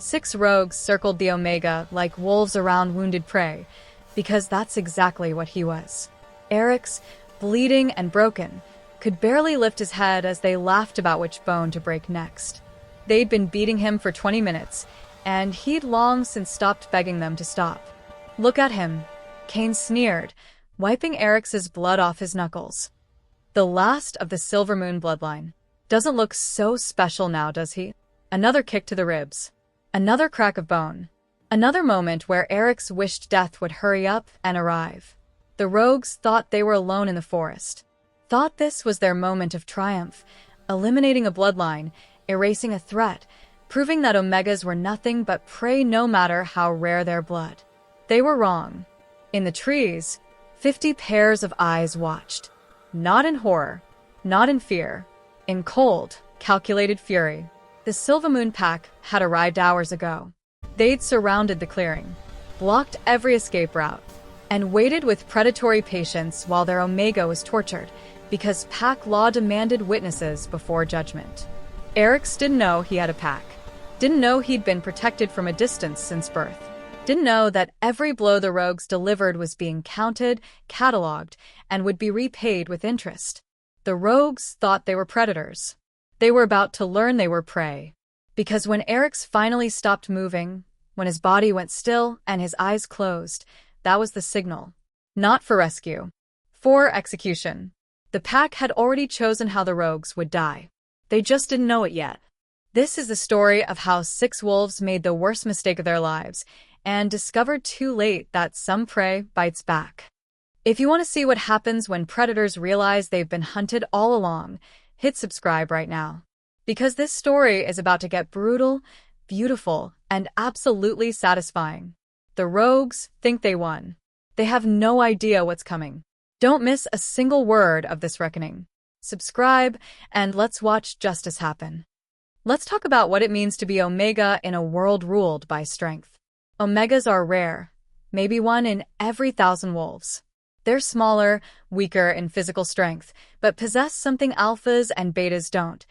6 rogues circled the Omega like wolves around wounded prey, because that's exactly what he was. Eric's, bleeding and broken, could barely lift his head as they laughed about which bone to break next. They'd been beating him for 20 minutes, and he'd long since stopped begging them to stop. "Look at him," Kane sneered, wiping Eric's blood off his knuckles. "The last of the Silver Moon bloodline. Doesn't look so special now, does he?" Another kick to the ribs. Another crack of bone. Another moment where Eric's wished death would hurry up and arrive. The rogues thought they were alone in the forest. Thought this was their moment of triumph, eliminating a bloodline, erasing a threat, proving that Omegas were nothing but prey no matter how rare their blood. They were wrong. In the trees, 50 pairs of eyes watched. Not in horror, not in fear, in cold, calculated fury. The Silver Moon pack had arrived hours ago. They'd surrounded the clearing, blocked every escape route, and waited with predatory patience while their Omega was tortured, because pack law demanded witnesses before judgment. Eric's didn't know he had a pack. Didn't know he'd been protected from a distance since birth. Didn't know that every blow the rogues delivered was being counted, cataloged, and would be repaid with interest. The rogues thought they were predators. They were about to learn they were prey. Because when Eric's finally stopped moving, when his body went still and his eyes closed, that was the signal. Not for rescue. For execution. The pack had already chosen how the rogues would die. They just didn't know it yet. This is the story of how 6 wolves made the worst mistake of their lives and discovered too late that some prey bites back. If you want to see what happens when predators realize they've been hunted all along, hit subscribe right now. Because this story is about to get brutal, beautiful, and absolutely satisfying. The rogues think they won. They have no idea what's coming. Don't miss a single word of this reckoning. Subscribe, and let's watch justice happen. Let's talk about what it means to be Omega in a world ruled by strength. Omegas are rare, maybe one in every 1,000 wolves. They're smaller, weaker in physical strength, but possess something alphas and betas don't.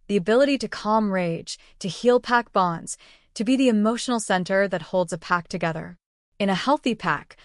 The ability to calm rage, to heal pack bonds, to be the emotional center that holds a pack together. In a healthy pack,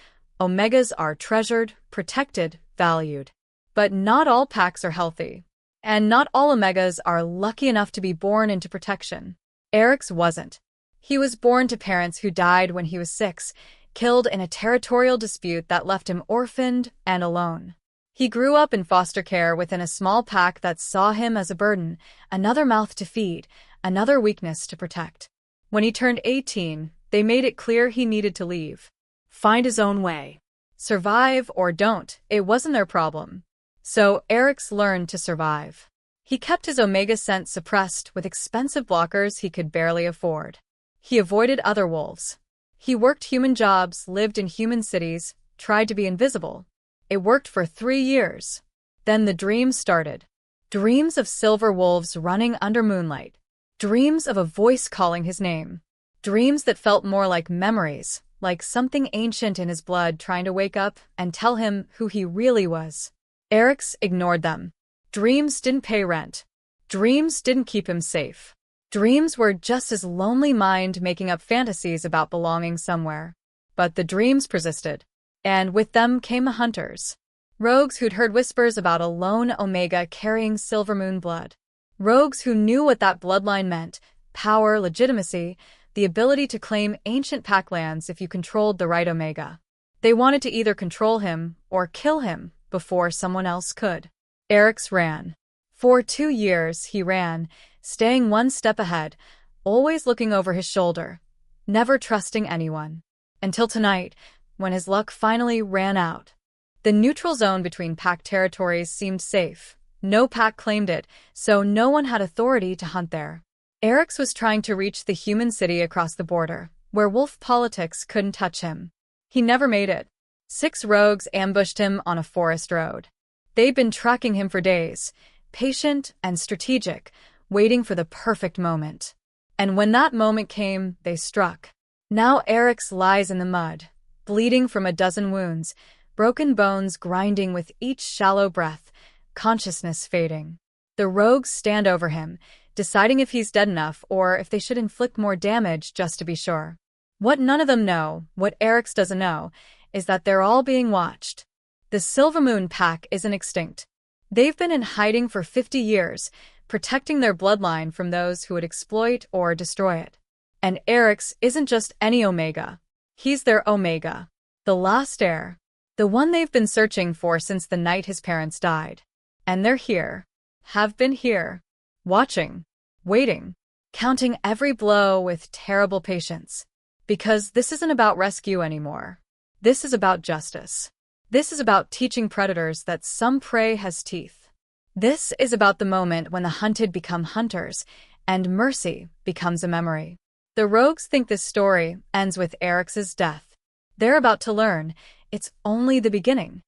Omegas are treasured, protected, valued. But not all packs are healthy. And not all Omegas are lucky enough to be born into protection. Eric's wasn't. He was born to parents who died when he was 6, killed in a territorial dispute that left him orphaned and alone. He grew up in foster care within a small pack that saw him as a burden, another mouth to feed, another weakness to protect. When he turned 18, they made it clear he needed to leave. Find his own way. Survive or don't, it wasn't their problem. So Eric's learned to survive. He kept his Omega scent suppressed with expensive blockers he could barely afford. He avoided other wolves. He worked human jobs, lived in human cities, tried to be invisible. It worked for 3 years. Then the dreams started. Dreams of silver wolves running under moonlight. Dreams of a voice calling his name. Dreams that felt more like memories, like something ancient in his blood trying to wake up and tell him who he really was. Eric's ignored them. Dreams didn't pay rent. Dreams didn't keep him safe. Dreams were just his lonely mind making up fantasies about belonging somewhere. But the dreams persisted. And with them came the hunters. Rogues who'd heard whispers about a lone Omega carrying Silver Moon blood. Rogues who knew what that bloodline meant: power, legitimacy, the ability to claim ancient pack lands if you controlled the right Omega. They wanted to either control him or kill him before someone else could. Eric's ran. For 2 years he ran, staying one step ahead, always looking over his shoulder, never trusting anyone. Until tonight, when his luck finally ran out. The neutral zone between pack territories seemed safe. No pack claimed it, so no one had authority to hunt there. Eric's was trying to reach the human city across the border, where wolf politics couldn't touch him. He never made it. 6 rogues ambushed him on a forest road. They'd been tracking him for days, patient and strategic, waiting for the perfect moment. And when that moment came, they struck. Now Eric's lies in the mud, bleeding from a dozen wounds, broken bones grinding with each shallow breath, consciousness fading. The rogues stand over him, deciding if he's dead enough or if they should inflict more damage just to be sure. What none of them know, what Eric's doesn't know, is that they're all being watched. The Silvermoon pack isn't extinct. They've been in hiding for 50 years, protecting their bloodline from those who would exploit or destroy it. And Eric's isn't just any Omega. He's their Omega. The last heir. The one they've been searching for since the night his parents died. And they're here. Have been here. Watching. Waiting. Counting every blow with terrible patience. Because this isn't about rescue anymore. This is about justice. This is about teaching predators that some prey has teeth. This is about the moment when the hunted become hunters, and mercy becomes a memory. The rogues think this story ends with Eric's death. They're about to learn it's only the beginning.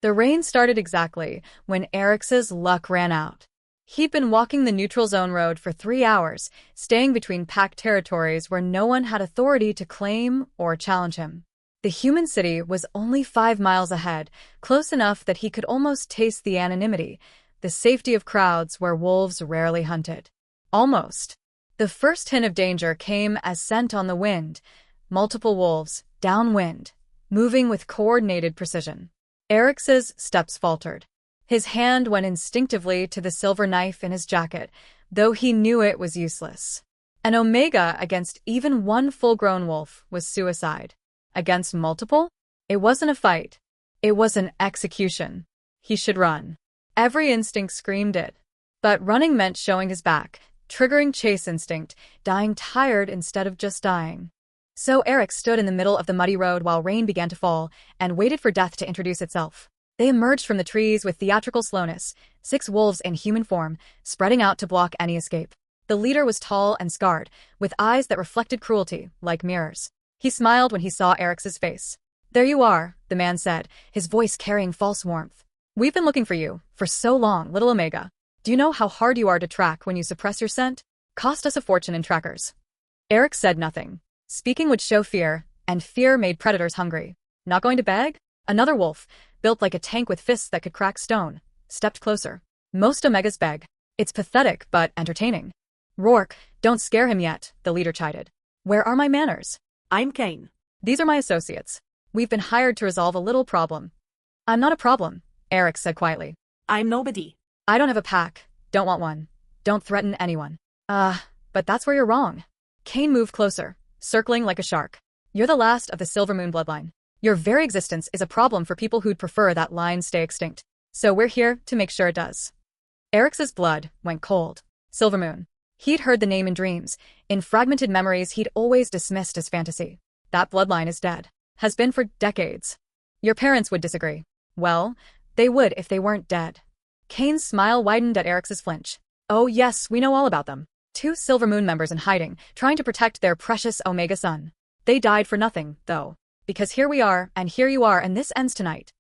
The rain started exactly when Eric's luck ran out. He'd been walking the neutral zone road for 3 hours, staying between pack territories where no one had authority to claim or challenge him. The human city was only 5 miles ahead, close enough that he could almost taste the anonymity, the safety of crowds where wolves rarely hunted. Almost. The first hint of danger came as scent on the wind, multiple wolves, downwind, moving with coordinated precision. Eric's steps faltered. His hand went instinctively to the silver knife in his jacket, though he knew it was useless. An Omega against even one full-grown wolf was suicide. Against multiple? It wasn't a fight. It was an execution. He should run. Every instinct screamed it. But running meant showing his back, triggering chase instinct, dying tired instead of just dying. So Eric stood in the middle of the muddy road while rain began to fall, and waited for death to introduce itself. They emerged from the trees with theatrical slowness, 6 wolves in human form, spreading out to block any escape. The leader was tall and scarred, with eyes that reflected cruelty, like mirrors. He smiled when he saw Eric's face. "There you are," the man said, his voice carrying false warmth. "We've been looking for you, for so long, little Omega. Do you know how hard you are to track when you suppress your scent? Cost us a fortune in trackers." Eric said nothing. Speaking would show fear, and fear made predators hungry. "Not going to beg?" Another wolf, built like a tank with fists that could crack stone, stepped closer. "Most Omegas beg. It's pathetic, but entertaining." "Rourke, don't scare him yet," the leader chided. "Where are my manners?" "I'm Kane." "These are my associates. We've been hired to resolve a little problem." "I'm not a problem," Eric said quietly. "I'm nobody." "I don't have a pack. Don't want one. Don't threaten anyone." But that's where you're wrong." Kane moved closer, circling like a shark. "You're the last of the Silvermoon bloodline. Your very existence is a problem for people who'd prefer that line stay extinct. So we're here to make sure it does." Eric's blood went cold. Silvermoon. He'd heard the name in dreams. In fragmented memories he'd always dismissed as fantasy. That bloodline is dead. Has been for decades. Your parents would disagree. Well, they would if they weren't dead. Kane's smile widened at Eric's flinch. "Oh yes, we know all about them. 2 Silvermoon members in hiding, trying to protect their precious Omega son. They died for nothing, though. Because here we are, and here you are, and this ends tonight."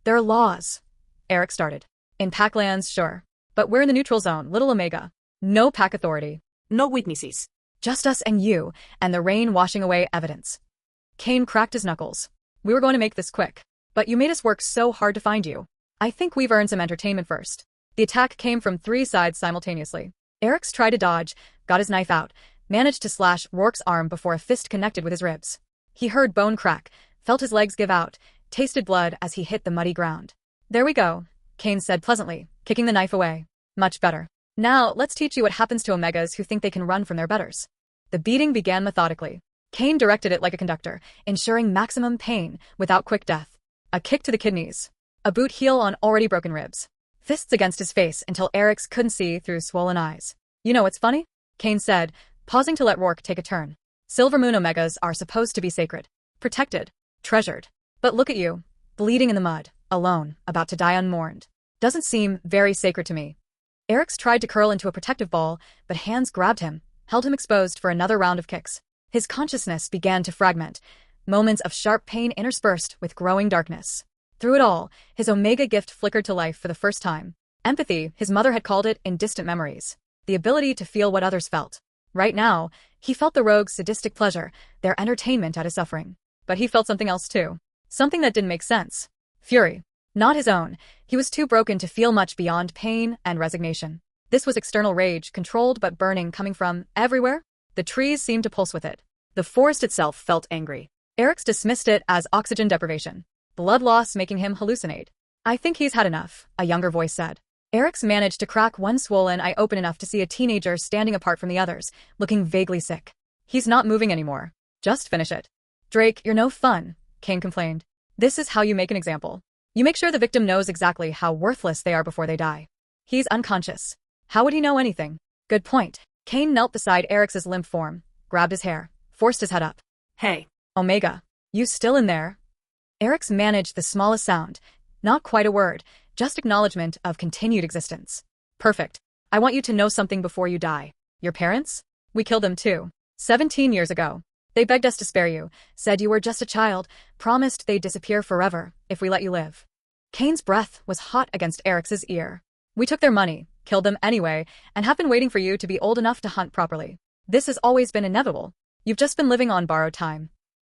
"There are laws," Eric started. "In Packlands, sure. But we're in the neutral zone, little Omega. No pack authority. No witnesses. Just us and you, and the rain washing away evidence." Kane cracked his knuckles. "We were going to make this quick. But you made us work so hard to find you. I think we've earned some entertainment first." The attack came from 3 sides simultaneously. Eric's tried to dodge, got his knife out, managed to slash Rourke's arm before a fist connected with his ribs. He heard bone crack, felt his legs give out, tasted blood as he hit the muddy ground. "There we go," Kane said pleasantly, kicking the knife away. "Much better. Now, let's teach you what happens to Omegas who think they can run from their betters." The beating began methodically. Kane directed it like a conductor, ensuring maximum pain without quick death. A kick to the kidneys. A boot heel on already broken ribs. Fists against his face until Eric's couldn't see through swollen eyes. "You know what's funny?" Kane said, pausing to let Rourke take a turn. "Silvermoon Omegas are supposed to be sacred, protected, treasured. But look at you, bleeding in the mud, alone, about to die unmourned. Doesn't seem very sacred to me." Eric's tried to curl into a protective ball, but hands grabbed him, held him exposed for another round of kicks. His consciousness began to fragment, moments of sharp pain interspersed with growing darkness. Through it all, his Omega gift flickered to life for the first time. Empathy, his mother had called it in distant memories. The ability to feel what others felt. Right now, he felt the rogues' sadistic pleasure, their entertainment at his suffering. But he felt something else too. Something that didn't make sense. Fury. Not his own. He was too broken to feel much beyond pain and resignation. This was external rage, controlled but burning, coming from everywhere. The trees seemed to pulse with it. The forest itself felt angry. Eric's dismissed it as oxygen deprivation, blood loss making him hallucinate. I think he's had enough, a younger voice said. Eric's managed to crack one swollen eye open enough to see a teenager standing apart from the others, looking vaguely sick. He's not moving anymore. Just finish it. Drake, you're no fun, Kane complained. This is how you make an example. You make sure the victim knows exactly how worthless they are before they die. He's unconscious. How would he know anything? Good point. Kane knelt beside Eric's limp form, grabbed his hair, forced his head up. Hey. Omega, you still in there? Eric's managed the smallest sound, not quite a word, just acknowledgement of continued existence. Perfect. I want you to know something before you die. Your parents? We killed them too. 17 years ago. They begged us to spare you, said you were just a child, promised they'd disappear forever if we let you live. Kane's breath was hot against Eric's ear. We took their money, killed them anyway, and have been waiting for you to be old enough to hunt properly. This has always been inevitable. You've just been living on borrowed time.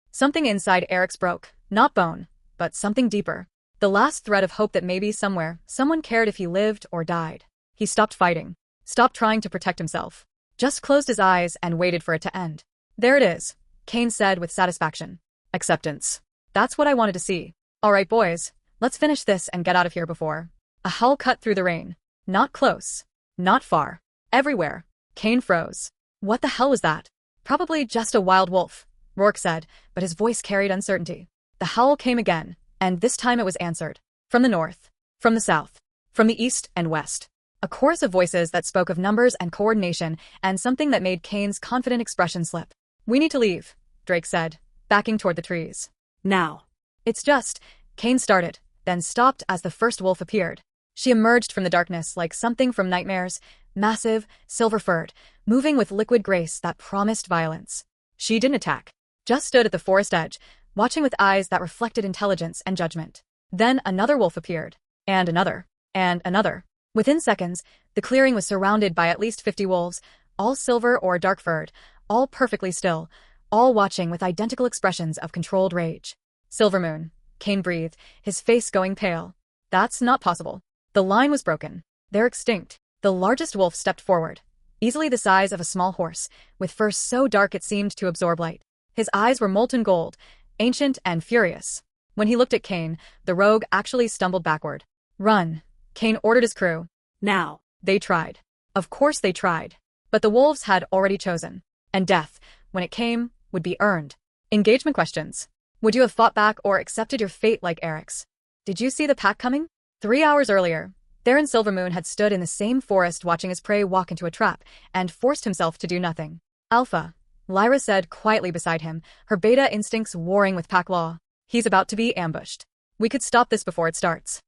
Something inside Eric's broke, not bone, but something deeper. The last thread of hope that maybe somewhere, someone cared if he lived or died. He stopped fighting, stopped trying to protect himself, just closed his eyes and waited for it to end. There it is, Kane said with satisfaction. Acceptance. That's what I wanted to see. All right, boys, let's finish this and get out of here before. A howl cut through the rain. Not close. Not far. Everywhere. Kane froze. What the hell was that? Probably just a wild wolf, Rourke said, but his voice carried uncertainty. The howl came again, and this time it was answered. From the north. From the south. From the east and west. A chorus of voices that spoke of numbers and coordination, and something that made Kane's confident expression slip. We need to leave, Drake said, backing toward the trees. Now. It's just, Kane started, then stopped as the first wolf appeared. She emerged from the darkness like something from nightmares, massive, silver-furred, moving with liquid grace that promised violence. She didn't attack, just stood at the forest edge, watching with eyes that reflected intelligence and judgment. Then another wolf appeared, and another, and another. Within seconds, the clearing was surrounded by at least 50 wolves, all silver or dark-furred, all perfectly still, all watching with identical expressions of controlled rage. Silvermoon, Kane breathed, his face going pale. That's not possible. The line was broken. They're extinct. The largest wolf stepped forward, easily the size of a small horse, with fur so dark it seemed to absorb light. His eyes were molten gold, ancient and furious. When he looked at Kane, the rogue actually stumbled backward. Run, Kane ordered his crew. Now. They tried. Of course they tried. But the wolves had already chosen. And death, when it came, would be earned. Engagement questions. Would you have fought back or accepted your fate like Eric's? Did you see the pack coming? 3 hours earlier, Theron Silvermoon had stood in the same forest watching his prey walk into a trap and forced himself to do nothing. Alpha, Lyra said quietly beside him, her beta instincts warring with pack law. He's about to be ambushed. We could stop this before it starts.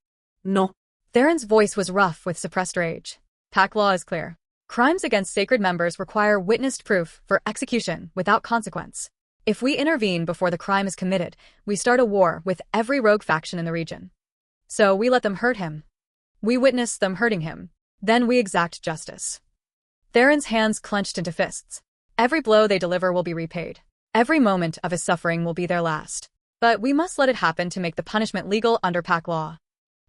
No. Theron's voice was rough with suppressed rage. Pack law is clear. Crimes against sacred members require witnessed proof for execution without consequence. If we intervene before the crime is committed, we start a war with every rogue faction in the region. So we let them hurt him. We witness them hurting him. Then we exact justice. Theron's hands clenched into fists. Every blow they deliver will be repaid. Every moment of his suffering will be their last. But we must let it happen to make the punishment legal under pack law.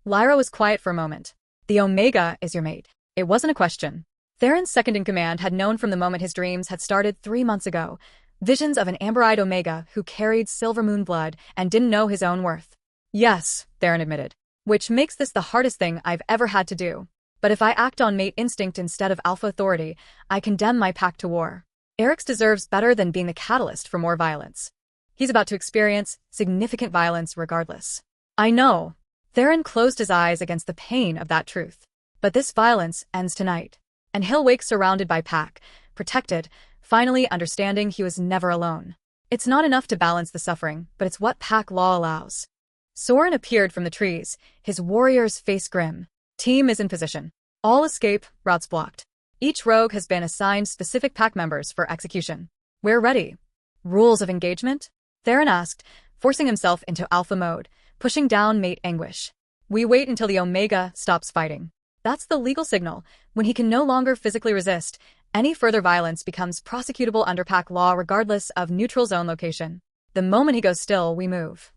Lyra was quiet for a moment. The Omega is your mate. It wasn't a question. Theron's second-in-command had known from the moment his dreams had started 3 months ago. Visions of an amber-eyed Omega who carried Silvermoon blood and didn't know his own worth. Yes, Theron admitted. Which makes this the hardest thing I've ever had to do. But if I act on mate instinct instead of alpha authority, I condemn my pack to war. Eric's deserves better than being the catalyst for more violence. He's about to experience significant violence regardless. I know. Theron closed his eyes against the pain of that truth. But this violence ends tonight. And he'll wake surrounded by pack, protected, finally understanding he was never alone. It's not enough to balance the suffering, but it's what pack law allows. Soren appeared from the trees, his warrior's face grim. Team is in position. All escape routes blocked. Each rogue has been assigned specific pack members for execution. We're ready. Rules of engagement? Theron asked, forcing himself into alpha mode, pushing down mate anguish. We wait until the Omega stops fighting. That's the legal signal. When he can no longer physically resist, any further violence becomes prosecutable under pack law regardless of neutral zone location. The moment he goes still, we move.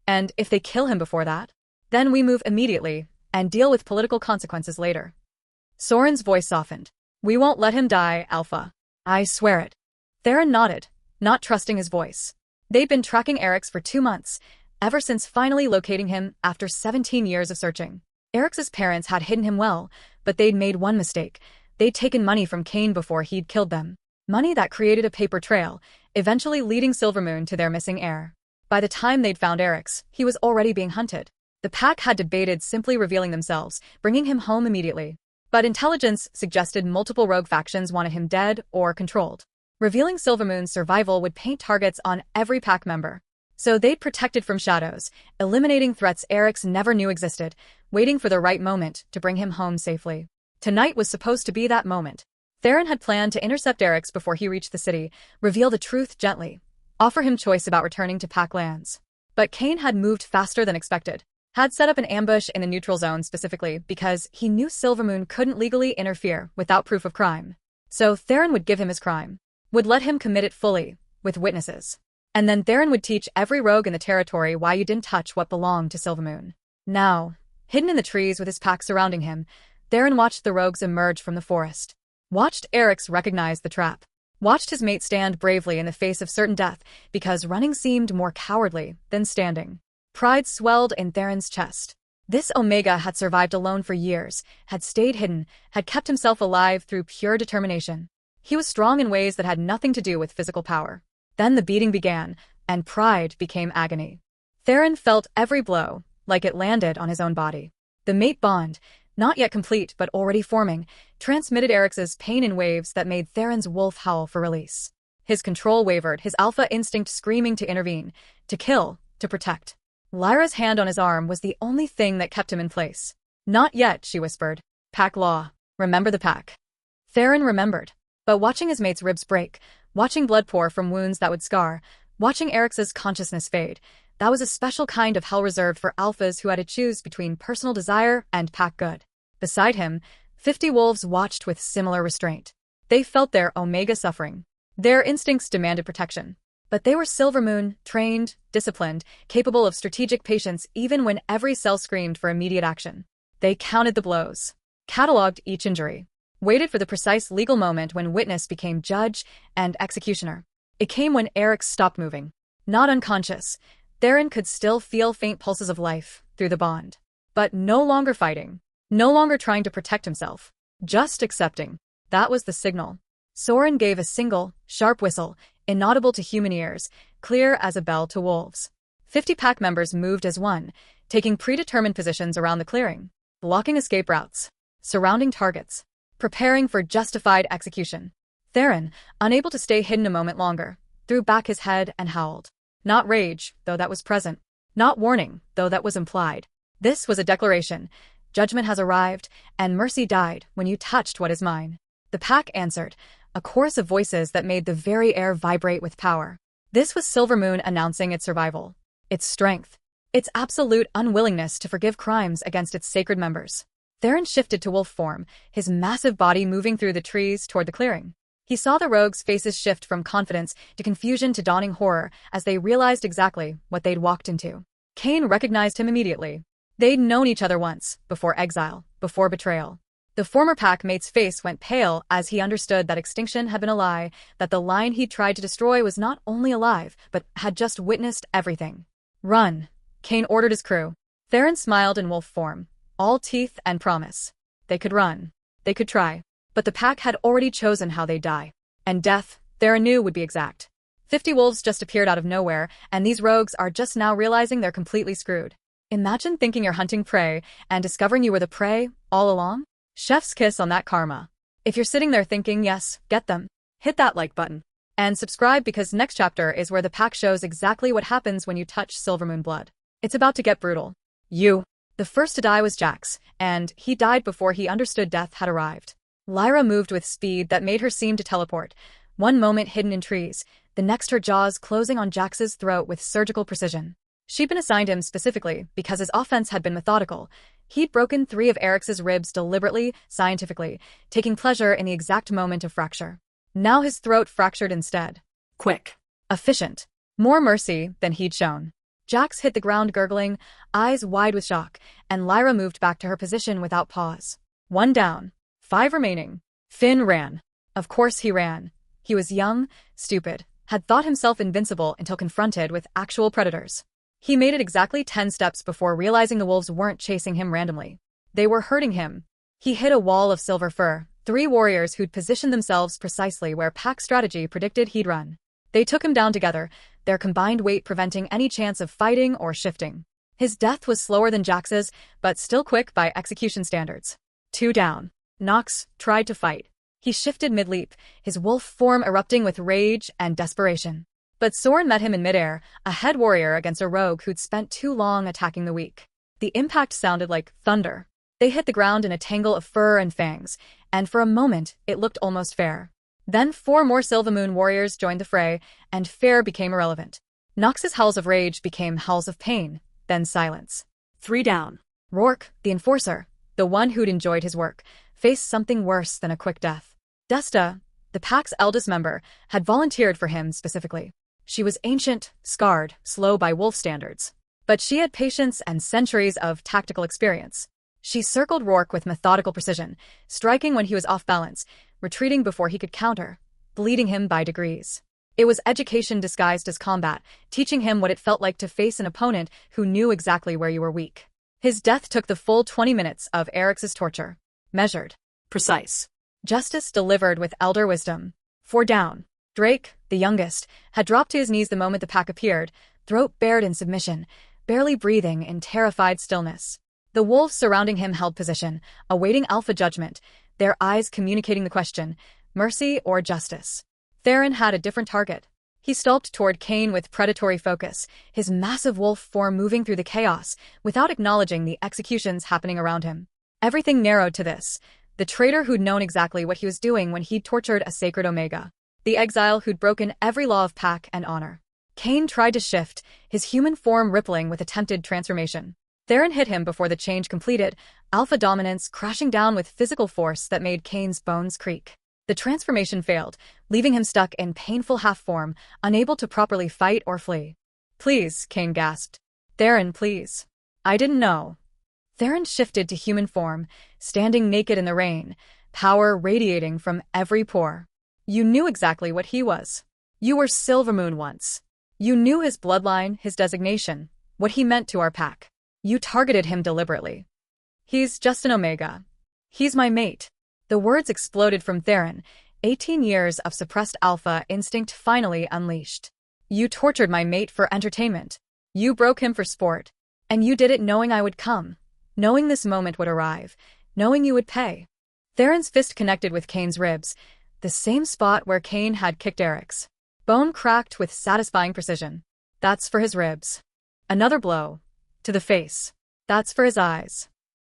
And if they kill him before that, then we move immediately and deal with political consequences later. Soren's voice softened. We won't let him die, Alpha. I swear it. Theron nodded, not trusting his voice. They'd been tracking Eric's for 2 months, ever since finally locating him after 17 years of searching. Eric's parents had hidden him well, but they'd made one mistake. They'd taken money from Kane before he'd killed them. Money that created a paper trail, eventually leading Silvermoon to their missing heir. By the time they'd found Eric's, he was already being hunted. The pack had debated simply revealing themselves, bringing him home immediately. But intelligence suggested multiple rogue factions wanted him dead or controlled. Revealing Silvermoon's survival would paint targets on every pack member. So they'd protected from shadows, eliminating threats Eric's never knew existed, waiting for the right moment to bring him home safely. Tonight was supposed to be that moment. Theron had planned to intercept Eric's before he reached the city, reveal the truth gently, offer him choice about returning to pack lands. But Kane had moved faster than expected. Had set up an ambush in the neutral zone specifically because he knew Silvermoon couldn't legally interfere without proof of crime. So Theron would give him his crime, would let him commit it fully, with witnesses. And then Theron would teach every rogue in the territory why you didn't touch what belonged to Silvermoon. Now, hidden in the trees with his pack surrounding him, Theron watched the rogues emerge from the forest. Watched Eric's recognize the trap. Watched his mate stand bravely in the face of certain death because running seemed more cowardly than standing. Pride swelled in Theron's chest. This Omega had survived alone for years, had stayed hidden, had kept himself alive through pure determination. He was strong in ways that had nothing to do with physical power. Then the beating began, and pride became agony. Theron felt every blow, like it landed on his own body. The mate bond, not yet complete but already forming, transmitted Eric's pain in waves that made Theron's wolf howl for release. His control wavered, his alpha instinct screaming to intervene, to kill, to protect. Lyra's hand on his arm was the only thing that kept him in place. Not yet, she whispered. Pack law. Remember the pack. Theron remembered. But watching his mate's ribs break, watching blood pour from wounds that would scar, watching Eric's consciousness fade, that was a special kind of hell reserved for alphas who had to choose between personal desire and pack good. Beside him, 50 wolves watched with similar restraint. They felt their Omega suffering. Their instincts demanded protection. But they were Silvermoon, trained, disciplined, capable of strategic patience even when every cell screamed for immediate action. They counted the blows, cataloged each injury, waited for the precise legal moment when witness became judge and executioner. It came when Eric stopped moving. Not unconscious, Theron could still feel faint pulses of life through the bond. But no longer fighting, no longer trying to protect himself, just accepting. That was the signal. Soren gave a single, sharp whistle, inaudible to human ears, clear as a bell to wolves. 50 pack members moved as one, taking predetermined positions around the clearing, blocking escape routes, surrounding targets, preparing for justified execution. Theron, unable to stay hidden a moment longer, threw back his head and howled. Not rage, though that was present. Not warning, though that was implied. This was a declaration. Judgment has arrived, and mercy died when you touched what is mine. The pack answered, a chorus of voices that made the very air vibrate with power. This was Silvermoon announcing its survival, its strength, its absolute unwillingness to forgive crimes against its sacred members. Theron shifted to wolf form, his massive body moving through the trees toward the clearing. He saw the rogues' faces shift from confidence to confusion to dawning horror as they realized exactly what they'd walked into. Kane recognized him immediately. They'd known each other once, before exile, before betrayal. The former pack mate's face went pale as he understood that extinction had been a lie, that the line he'd tried to destroy was not only alive, but had just witnessed everything. Run, Kane ordered his crew. Theron smiled in wolf form, all teeth and promise. They could run. They could try. But the pack had already chosen how they'd die. And death, Theron knew, would be exact. 50 wolves just appeared out of nowhere, and these rogues are just now realizing they're completely screwed. Imagine thinking you're hunting prey and discovering you were the prey all along? Chef's kiss on that karma. If you're sitting there thinking, yes, get them, hit that like button. And subscribe because next chapter is where the pack shows exactly what happens when you touch Silvermoon blood. It's about to get brutal. The first to die was Jax, and he died before he understood death had arrived. Lyra moved with speed that made her seem to teleport, one moment hidden in trees, the next her jaws closing on Jax's throat with surgical precision. She'd been assigned him specifically because his offense had been methodical. He'd broken 3 of Eric's ribs deliberately, scientifically, taking pleasure in the exact moment of fracture. Now his throat fractured instead. Quick. Efficient. More mercy than he'd shown. Jax hit the ground gurgling, eyes wide with shock, and Lyra moved back to her position without pause. 1 down. 5 remaining. Finn ran. Of course he ran. He was young, stupid, had thought himself invincible until confronted with actual predators. He made it exactly 10 steps before realizing the wolves weren't chasing him randomly. They were hurting him. He hit a wall of silver fur, 3 warriors who'd positioned themselves precisely where pack strategy predicted he'd run. They took him down together, their combined weight preventing any chance of fighting or shifting. His death was slower than Jax's, but still quick by execution standards. 2 down. Nox tried to fight. He shifted mid-leap, his wolf form erupting with rage and desperation. But Soren met him in midair, a head warrior against a rogue who'd spent too long attacking the weak. The impact sounded like thunder. They hit the ground in a tangle of fur and fangs, and for a moment it looked almost fair. Then 4 more Silvamoon warriors joined the fray, and fair became irrelevant. Nox's howls of rage became howls of pain, then silence. 3 down. Rourke, the enforcer, the one who'd enjoyed his work, faced something worse than a quick death. Desta, the pack's eldest member, had volunteered for him specifically. She was ancient, scarred, slow by wolf standards. But she had patience and centuries of tactical experience. She circled Rourke with methodical precision, striking when he was off balance, retreating before he could counter, bleeding him by degrees. It was education disguised as combat, teaching him what it felt like to face an opponent who knew exactly where you were weak. His death took the full 20 minutes of Eric's torture. Measured. Precise. Justice delivered with elder wisdom. 4 down. Drake, the youngest, had dropped to his knees the moment the pack appeared, throat bared in submission, barely breathing in terrified stillness. The wolves surrounding him held position, awaiting alpha judgment, their eyes communicating the question, mercy or justice. Theron had a different target. He stalked toward Kane with predatory focus, his massive wolf form moving through the chaos, without acknowledging the executions happening around him. Everything narrowed to this: the traitor who'd known exactly what he was doing when he'd tortured a sacred Omega. The exile who'd broken every law of pack and honor. Kane tried to shift, his human form rippling with attempted transformation. Theron hit him before the change completed, alpha dominance crashing down with physical force that made Kane's bones creak. The transformation failed, leaving him stuck in painful half-form, unable to properly fight or flee. "Please," Kane gasped. "Theron, please. I didn't know." Theron shifted to human form, standing naked in the rain, power radiating from every pore. "You knew exactly what he was. You were Silvermoon once. You knew his bloodline, his designation, what he meant to our pack. You targeted him deliberately. He's just an Omega. He's my mate." The words exploded from Theron, 18 years of suppressed alpha instinct finally unleashed. "You tortured my mate for entertainment. You broke him for sport. And you did it knowing I would come. Knowing this moment would arrive. Knowing you would pay." Theron's fist connected with Kane's ribs, the same spot where Kane had kicked Eric's. Bone cracked with satisfying precision. That's for his ribs. Another blow. To the face. That's for his eyes.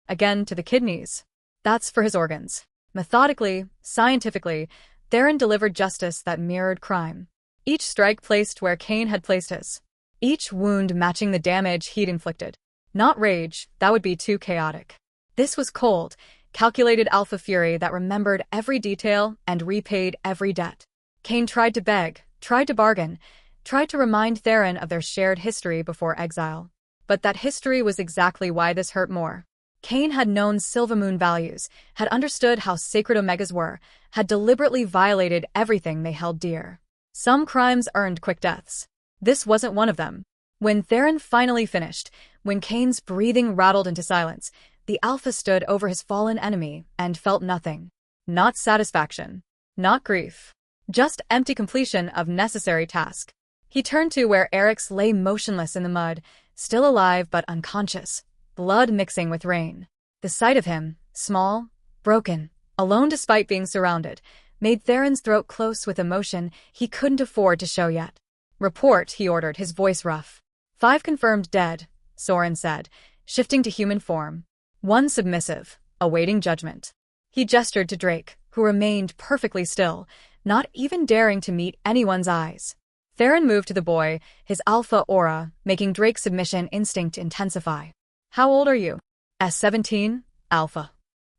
Again to the kidneys. That's for his organs. Methodically, scientifically, Theron delivered justice that mirrored crime. Each strike placed where Kane had placed his. Each wound matching the damage he'd inflicted. Not rage, that would be too chaotic. This was cold, calculated alpha fury that remembered every detail and repaid every debt. Kane tried to beg, tried to bargain, tried to remind Theron of their shared history before exile. But that history was exactly why this hurt more. Kane had known Silvamoon values, had understood how sacred Omegas were, had deliberately violated everything they held dear. Some crimes earned quick deaths. This wasn't one of them. When Theron finally finished, when Kane's breathing rattled into silence, the alpha stood over his fallen enemy and felt nothing. Not satisfaction. Not grief. Just empty completion of necessary task. He turned to where Eric's lay motionless in the mud, still alive but unconscious, blood mixing with rain. The sight of him, small, broken, alone despite being surrounded, made Theron's throat close with emotion he couldn't afford to show yet. "Report," he ordered, his voice rough. 5 confirmed dead, Soren said, shifting to human form. 1 submissive, awaiting judgment. He gestured to Drake, who remained perfectly still, not even daring to meet anyone's eyes. Theron moved to the boy, his alpha aura making Drake's submission instinct intensify. "How old are you?" "17, alpha."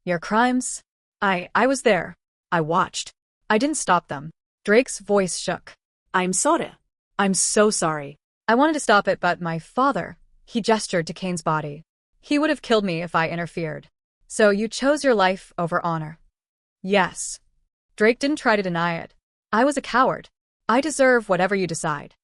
"Your crimes?" I was there. I watched. I didn't stop them." Drake's voice shook. I'm sorry. "I'm so sorry. I wanted to stop it, but my father," he gestured to Kane's body. "He would have killed me if I interfered. So you chose your life over honor." Yes. Drake didn't try to deny it. I was a coward. I deserve whatever you decide.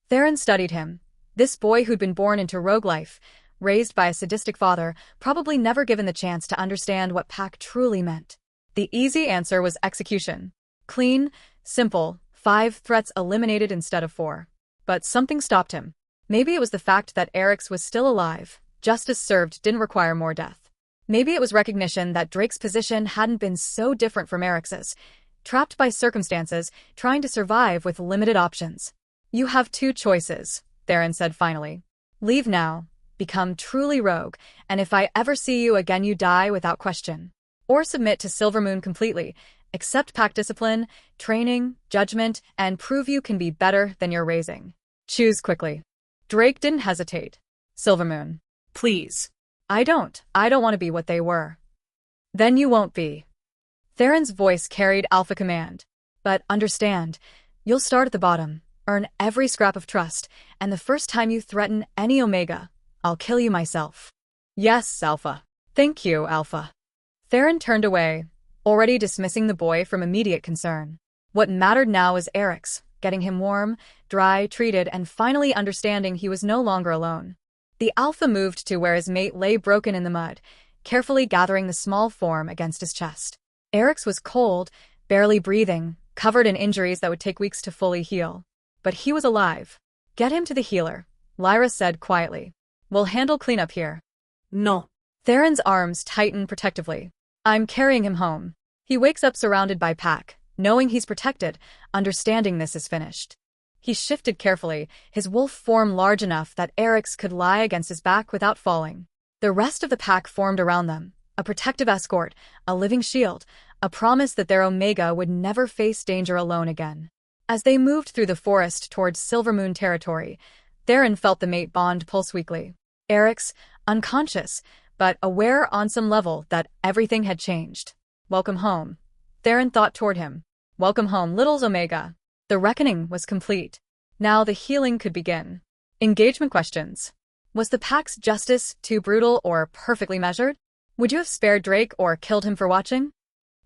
Theron studied him. This boy who'd been born into rogue life, raised by a sadistic father, probably never given the chance to understand what pack truly meant. The easy answer was execution. Clean, simple, 5 threats eliminated instead of 4. But something stopped him. Maybe it was the fact that Eric's was still alive. Justice served didn't require more death. Maybe it was recognition that Drake's position hadn't been so different from Eric's, trapped by circumstances, trying to survive with limited options. You have 2 choices, Theron said finally. Leave now, become truly rogue, and if I ever see you again you die without question. Or submit to Silvermoon completely, accept pack discipline, training, judgment, and prove you can be better than you're raising. Choose quickly. Drake didn't hesitate. Silvermoon. Please. I don't want to be what they were. Then you won't be. Theron's voice carried alpha command. But understand, you'll start at the bottom, earn every scrap of trust, and the first time you threaten any Omega, I'll kill you myself. Yes, Alpha. Thank you, Alpha. Theron turned away, already dismissing the boy from immediate concern. What mattered now was Eric's, getting him warm, dry, treated, and finally understanding he was no longer alone. The Alpha moved to where his mate lay broken in the mud, carefully gathering the small form against his chest. Eric's was cold, barely breathing, covered in injuries that would take weeks to fully heal. But he was alive. Get him to the healer, Lyra said quietly. We'll handle cleanup here. No. Theron's arms tightened protectively. I'm carrying him home. He wakes up surrounded by pack, knowing he's protected, understanding this is finished. He shifted carefully, his wolf form large enough that Eric's could lie against his back without falling. The rest of the pack formed around them, a protective escort, a living shield, a promise that their Omega would never face danger alone again. As they moved through the forest towards Silvermoon territory, Theron felt the mate bond pulse weakly. Eric's, unconscious, but aware on some level that everything had changed. Welcome home. Theron thought toward him. Welcome home, little Omega. The reckoning was complete. Now the healing could begin. Engagement questions. Was the pack's justice too brutal or perfectly measured? Would you have spared Drake or killed him for watching?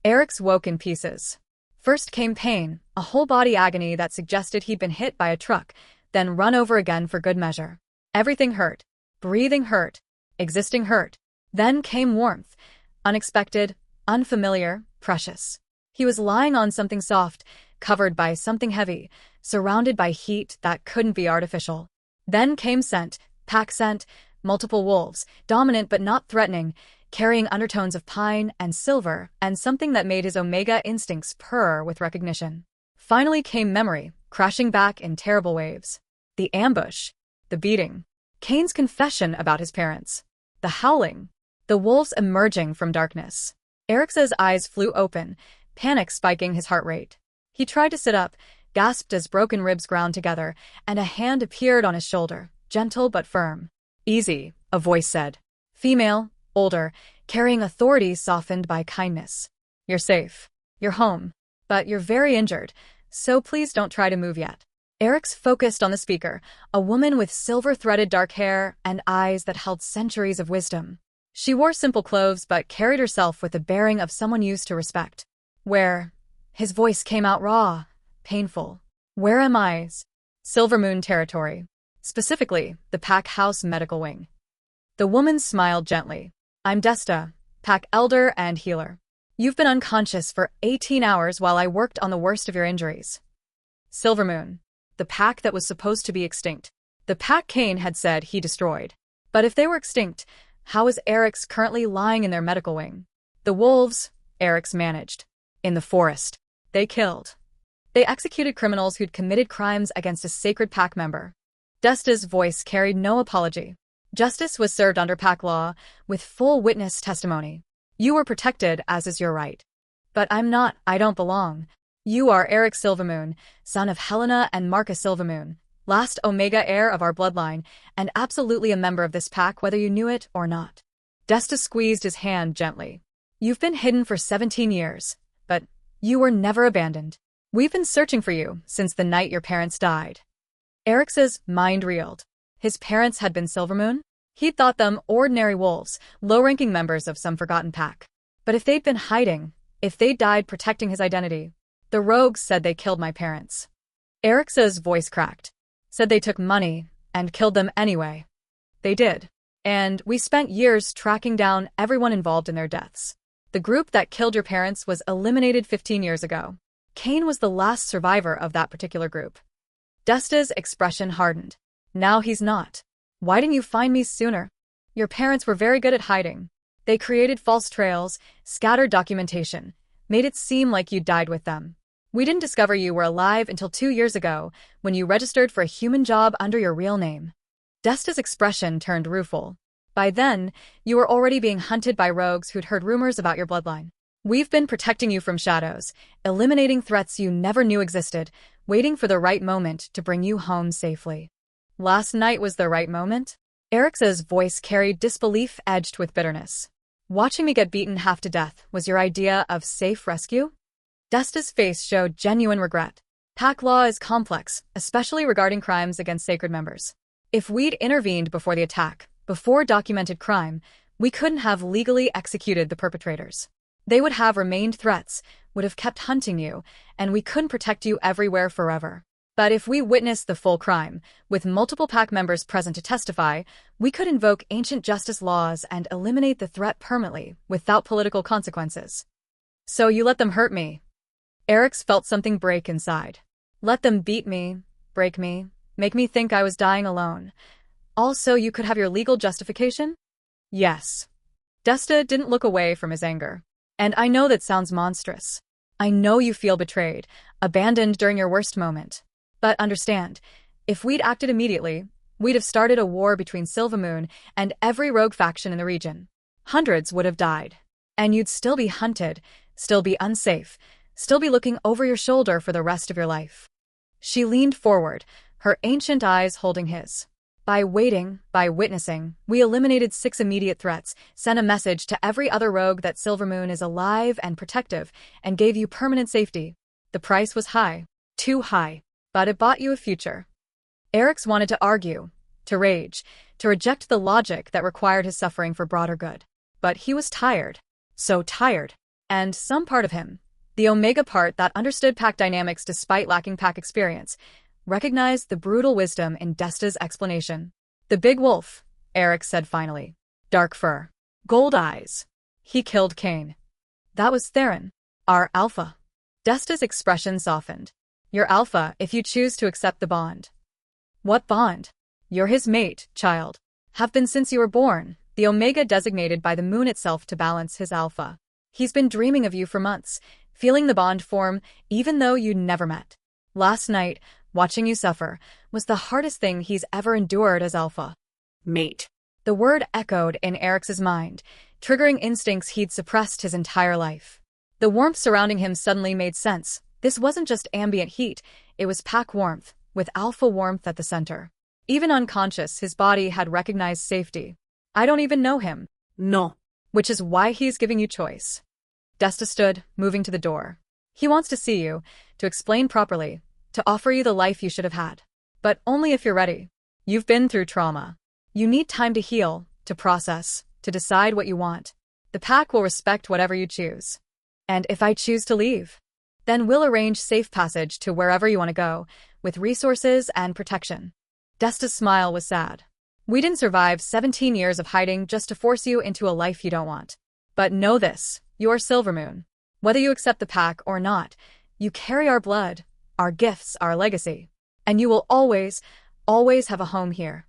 Eric's woke in pieces. First came pain, a whole-body agony that suggested he'd been hit by a truck, then run over again for good measure. Everything hurt. Breathing hurt. Existing hurt. Then came warmth. Unexpected, unfamiliar, precious. He was lying on something soft, covered by something heavy, surrounded by heat that couldn't be artificial. Then came scent, pack scent, multiple wolves, dominant but not threatening, carrying undertones of pine and silver and something that made his Omega instincts purr with recognition. Finally came memory, crashing back in terrible waves. The ambush. The beating. Kane's confession about his parents. The howling. The wolves emerging from darkness. Eric's eyes flew open, panic spiking his heart rate. He tried to sit up, gasped as broken ribs ground together, and a hand appeared on his shoulder, gentle but firm. Easy, a voice said. Female, older, carrying authority softened by kindness. You're safe. You're home. But you're very injured, so please don't try to move yet. Eric's focused on the speaker, a woman with silver-threaded dark hair and eyes that held centuries of wisdom. She wore simple clothes but carried herself with the bearing of someone used to respect. Where? His voice came out raw, painful. Where am I? Silvermoon territory. Specifically, the Pack House medical wing. The woman smiled gently. I'm Desta, Pack Elder and Healer. You've been unconscious for 18 hours while I worked on the worst of your injuries. Silvermoon. The pack that was supposed to be extinct. The pack Kane had said he destroyed. But if they were extinct, how was Eric's currently lying in their medical wing? The wolves, Eric's managed. In the forest. They killed. They executed criminals who'd committed crimes against a sacred pack member. Desta's voice carried no apology. Justice was served under pack law, with full witness testimony. You were protected, as is your right. But I'm not, I don't belong. You are Eric Silvermoon, son of Helena and Marcus Silvermoon, last Omega heir of our bloodline, and absolutely a member of this pack whether you knew it or not. Desta squeezed his hand gently. You've been hidden for 17 years, but you were never abandoned. We've been searching for you since the night your parents died. Eric's mind reeled. His parents had been Silvermoon? He'd thought them ordinary wolves, low-ranking members of some forgotten pack. But if they'd been hiding, If they died protecting his identity, the rogues said they killed my parents. Eric's voice cracked. Said they took money and killed them anyway. They did. And we spent years tracking down everyone involved in their deaths. The group that killed your parents was eliminated 15 years ago. Kane was the last survivor of that particular group. Desta's expression hardened. Now he's not. Why didn't you find me sooner? Your parents were very good at hiding. They created false trails, scattered documentation, made it seem like you died with them. We didn't discover you were alive until 2 years ago, when you registered for a human job under your real name. Desta's expression turned rueful. By then, you were already being hunted by rogues who'd heard rumors about your bloodline. We've been protecting you from shadows, eliminating threats you never knew existed, waiting for the right moment to bring you home safely. Last night was the right moment? Eric's voice carried disbelief edged with bitterness. Watching me get beaten half to death was your idea of safe rescue? Desta's face showed genuine regret. Pack law is complex, especially regarding crimes against sacred members. If we'd intervened before the attack, before documented crime, we couldn't have legally executed the perpetrators. They would have remained threats, would have kept hunting you, and we couldn't protect you everywhere forever. But if we witnessed the full crime, with multiple pack members present to testify, we could invoke ancient justice laws and eliminate the threat permanently, without political consequences. So you let them hurt me. Eric's felt something break inside. Let them beat me, break me, make me think I was dying alone. Also, you could have your legal justification? Yes. Desta didn't look away from his anger. And I know that sounds monstrous. I know you feel betrayed, abandoned during your worst moment. But understand, if we'd acted immediately, we'd have started a war between Silvermoon and every rogue faction in the region. Hundreds would have died. And you'd still be hunted, still be unsafe, still be looking over your shoulder for the rest of your life. She leaned forward, her ancient eyes holding his. By waiting, by witnessing, we eliminated 6 immediate threats, sent a message to every other rogue that Silvermoon is alive and protective, and gave you permanent safety. The price was high, too high, but it bought you a future. Eric's wanted to argue, to rage, to reject the logic that required his suffering for broader good. But he was tired, so tired, and some part of him, the Omega part that understood pack dynamics despite lacking pack experience, recognized the brutal wisdom in Desta's explanation. The big wolf, Eric said finally. Dark fur. Gold eyes. He killed Kane. That was Theron, our alpha. Desta's expression softened. Your alpha if you choose to accept the bond. What bond? You're his mate, child. Have been since you were born, the Omega designated by the moon itself to balance his alpha. He's been dreaming of you for months, feeling the bond form, even though you never met. Last night, watching you suffer, was the hardest thing he's ever endured as alpha. Mate. The word echoed in Eric's mind, triggering instincts he'd suppressed his entire life. The warmth surrounding him suddenly made sense. This wasn't just ambient heat, it was pack warmth, with alpha warmth at the center. Even unconscious, his body had recognized safety. I don't even know him. No. Which is why he's giving you choice. Desta stood, moving to the door. He wants to see you, to explain properly, to offer you the life you should have had. But only if you're ready. You've been through trauma. You need time to heal, to process, to decide what you want. The pack will respect whatever you choose. And if I choose to leave, then we'll arrange safe passage to wherever you want to go, with resources and protection. Desta's smile was sad. We didn't survive 17 years of hiding just to force you into a life you don't want. But know this, you're Silvermoon. Whether you accept the pack or not, you carry our blood, our gifts, our legacy. And you will always, always have a home here.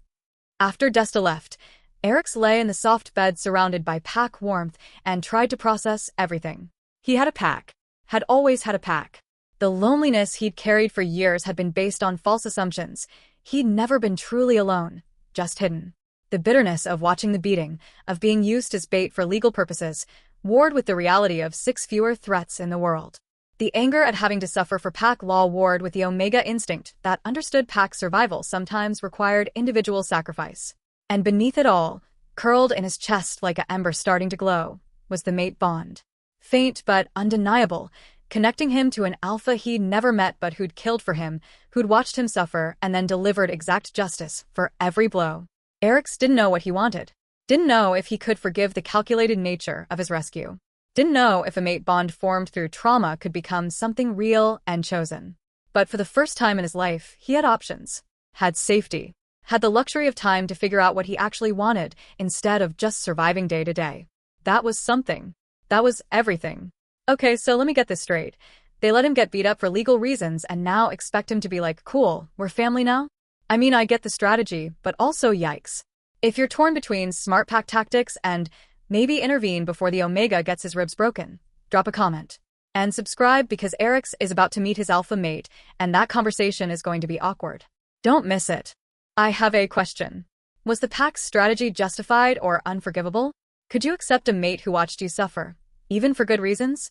After Desta left, Eric's lay in the soft bed surrounded by pack warmth and tried to process everything. He had a pack. Had always had a pack. The loneliness he'd carried for years had been based on false assumptions. He'd never been truly alone, just hidden. The bitterness of watching the beating, of being used as bait for legal purposes, warred with the reality of 6 fewer threats in the world. The anger at having to suffer for pack law warred with the Omega instinct that understood pack survival sometimes required individual sacrifice. And beneath it all, curled in his chest like an ember starting to glow, was the mate bond. Faint but undeniable, connecting him to an alpha he'd never met but who'd killed for him, who'd watched him suffer and then delivered exact justice for every blow. Eric's didn't know what he wanted. Didn't know if he could forgive the calculated nature of his rescue. Didn't know if a mate bond formed through trauma could become something real and chosen. But for the first time in his life, he had options. Had safety. Had the luxury of time to figure out what he actually wanted instead of just surviving day to day. That was something. That was everything. Okay, so let me get this straight. They let him get beat up for legal reasons and now expect him to be like, cool, we're family now? I mean, I get the strategy, but also yikes. If you're torn between smart pack tactics and maybe intervene before the Omega gets his ribs broken, drop a comment. And subscribe because Eric's is about to meet his alpha mate, and that conversation is going to be awkward. Don't miss it. I have a question. Was the pack's strategy justified or unforgivable? Could you accept a mate who watched you suffer, even for good reasons?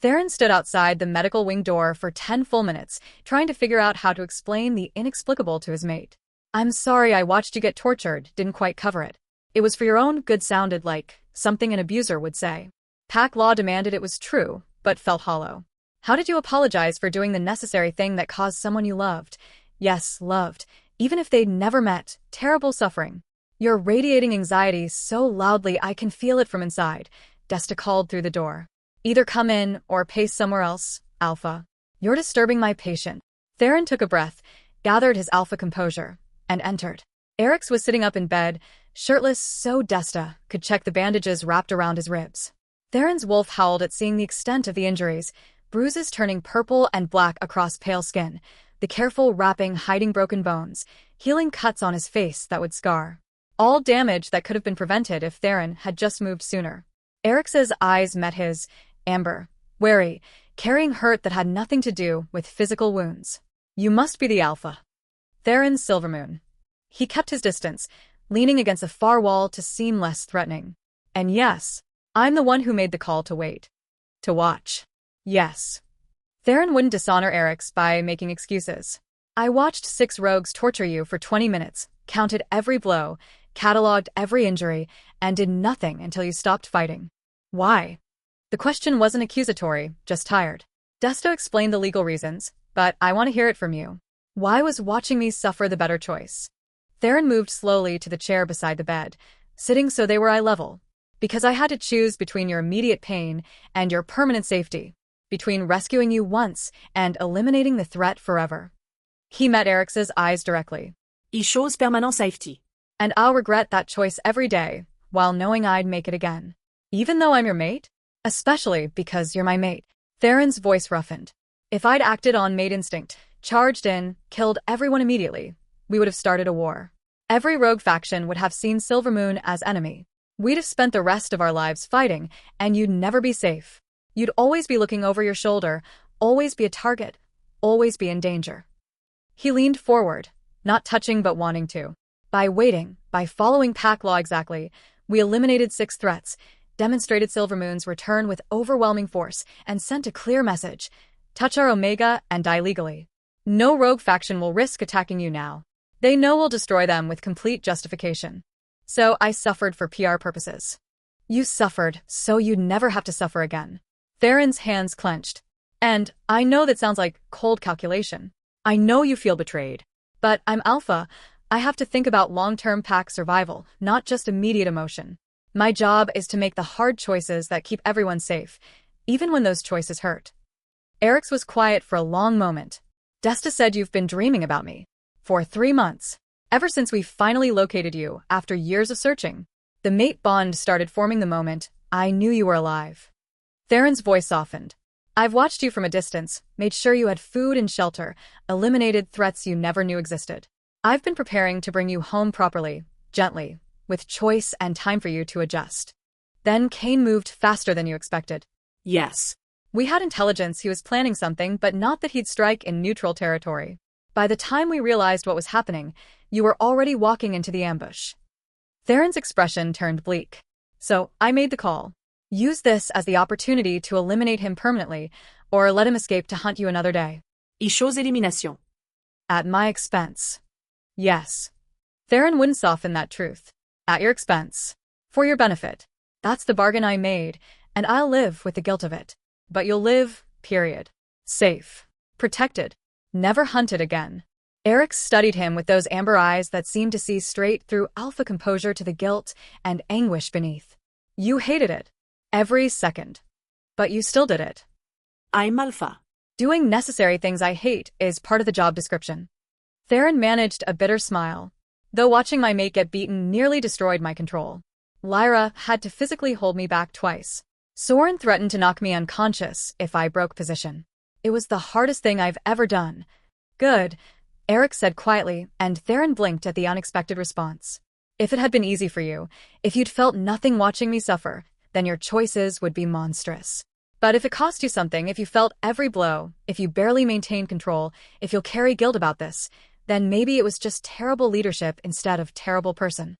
Theron stood outside the medical wing door for 10 full minutes, trying to figure out how to explain the inexplicable to his mate. I'm sorry I watched you get tortured, didn't quite cover it. It was for your own good sounded like something an abuser would say. Pack law demanded it was true, but felt hollow. How did you apologize for doing the necessary thing that caused someone you loved? Yes, loved. Even if they'd never met, terrible suffering. You're radiating anxiety so loudly I can feel it from inside, Desta called through the door. Either come in or pace somewhere else, Alpha. You're disturbing my patient. Theron took a breath, gathered his alpha composure, and entered. Eric's was sitting up in bed, shirtless so Desta could check the bandages wrapped around his ribs. Theron's wolf howled at seeing the extent of the injuries, bruises turning purple and black across pale skin, the careful wrapping hiding broken bones, healing cuts on his face that would scar. All damage that could have been prevented if Theron had just moved sooner. Eric's eyes met his, amber, wary, carrying hurt that had nothing to do with physical wounds. You must be the alpha. Theron's Silvermoon. He kept his distance, leaning against a far wall to seem less threatening. And yes, I'm the one who made the call to wait. To watch. Yes. Theron wouldn't dishonor Eric's by making excuses. I watched 6 rogues torture you for 20 minutes, counted every blow, cataloged every injury, and did nothing until you stopped fighting. Why? The question wasn't accusatory, just tired. Desta explained the legal reasons, but I want to hear it from you. Why was watching me suffer the better choice? Theron moved slowly to the chair beside the bed, sitting so they were eye level. Because I had to choose between your immediate pain and your permanent safety. Between rescuing you once and eliminating the threat forever. He met Eric's eyes directly. I chose permanent safety. And I'll regret that choice every day, while knowing I'd make it again. Even though I'm your mate? Especially because you're my mate. Theron's voice roughened. If I'd acted on mate instinct, charged in, killed everyone immediately, we would have started a war. Every rogue faction would have seen Silvermoon as enemy. We'd have spent the rest of our lives fighting, and you'd never be safe. You'd always be looking over your shoulder, always be a target, always be in danger. He leaned forward, not touching but wanting to. By waiting, by following pack law exactly, we eliminated 6 threats, demonstrated Silvermoon's return with overwhelming force, and sent a clear message. Touch our Omega and die legally. No rogue faction will risk attacking you now. They know we'll destroy them with complete justification. So I suffered for PR purposes. You suffered so you'd never have to suffer again. Theron's hands clenched. And I know that sounds like cold calculation. I know you feel betrayed. But I'm Alpha. I have to think about long-term pack survival, not just immediate emotion. My job is to make the hard choices that keep everyone safe, even when those choices hurt. Eric's was quiet for a long moment. Desta said you've been dreaming about me. For 3 months. Ever since we finally located you, after years of searching. The mate bond started forming the moment I knew you were alive. Theron's voice softened. I've watched you from a distance, made sure you had food and shelter, eliminated threats you never knew existed. I've been preparing to bring you home properly, gently, with choice and time for you to adjust. Then Kane moved faster than you expected. Yes. We had intelligence he was planning something, but not that he'd strike in neutral territory. By the time we realized what was happening, you were already walking into the ambush. Theron's expression turned bleak. So, I made the call. Use this as the opportunity to eliminate him permanently, or let him escape to hunt you another day. I chose élimination. At my expense. Yes. Theron wouldn't soften that truth. At your expense. For your benefit. That's the bargain I made, and I'll live with the guilt of it. But you'll live, period. Safe. Protected. Never hunted again. Eric studied him with those amber eyes that seemed to see straight through alpha composure to the guilt and anguish beneath. You hated it. Every second. But you still did it. I'm alpha. Doing necessary things I hate is part of the job description. Theron managed a bitter smile. Though watching my mate get beaten nearly destroyed my control. Lyra had to physically hold me back twice. Soren threatened to knock me unconscious if I broke position. It was the hardest thing I've ever done. Good, Eric said quietly, and Theron blinked at the unexpected response. If it had been easy for you, if you'd felt nothing watching me suffer, then your choices would be monstrous. But if it cost you something, if you felt every blow, if you barely maintained control, if you'll carry guilt about this, then maybe it was just terrible leadership instead of terrible person.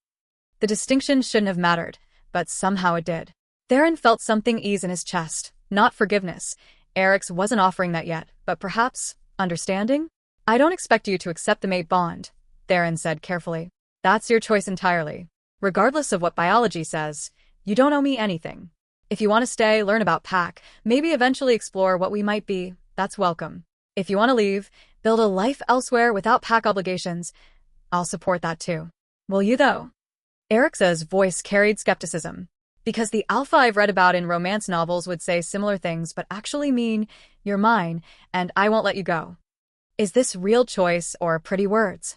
The distinction shouldn't have mattered, but somehow it did. Theron felt something ease in his chest. Not forgiveness. Eric's wasn't offering that yet, but perhaps understanding? I don't expect you to accept the mate bond, Theron said carefully. That's your choice entirely. Regardless of what biology says, you don't owe me anything. If you want to stay, learn about Pack, maybe eventually explore what we might be, that's welcome. If you want to leave, build a life elsewhere without Pack obligations, I'll support that too. Will you though? Eric's voice carried skepticism. Because the alpha I've read about in romance novels would say similar things but actually mean, you're mine, and I won't let you go. Is this real choice or pretty words?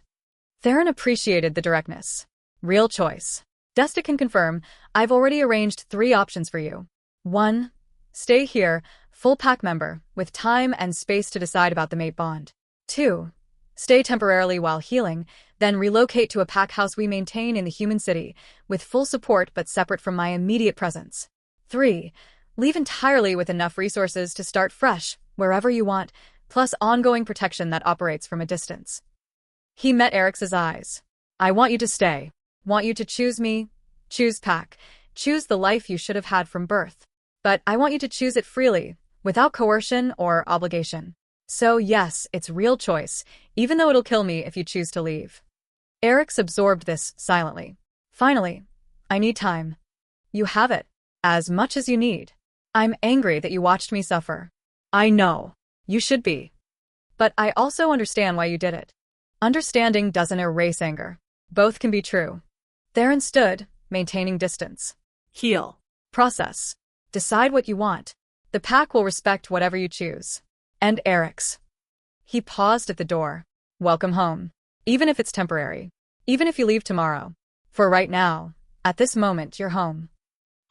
Theron appreciated the directness. Real choice. Desta can confirm, I've already arranged 3 options for you. 1. Stay here, full Pack member, with time and space to decide about the mate bond. 2. Stay temporarily while healing, then relocate to a Pack house we maintain in the human city, with full support but separate from my immediate presence. 3. Leave entirely with enough resources to start fresh, wherever you want, plus ongoing protection that operates from a distance. He met Eric's eyes. I want you to stay. Want you to choose me, choose Pack, choose the life you should have had from birth. But I want you to choose it freely, without coercion or obligation. So yes, it's real choice, even though it'll kill me if you choose to leave. Eric's absorbed this silently. Finally, I need time. You have it. As much as you need. I'm angry that you watched me suffer. I know. You should be. But I also understand why you did it. Understanding doesn't erase anger. Both can be true. Theron stood, maintaining distance. Heal. Process. Decide what you want. The Pack will respect whatever you choose. And Eric's. He paused at the door. Welcome home. Even if it's temporary. Even if you leave tomorrow. For right now, at this moment, you're home.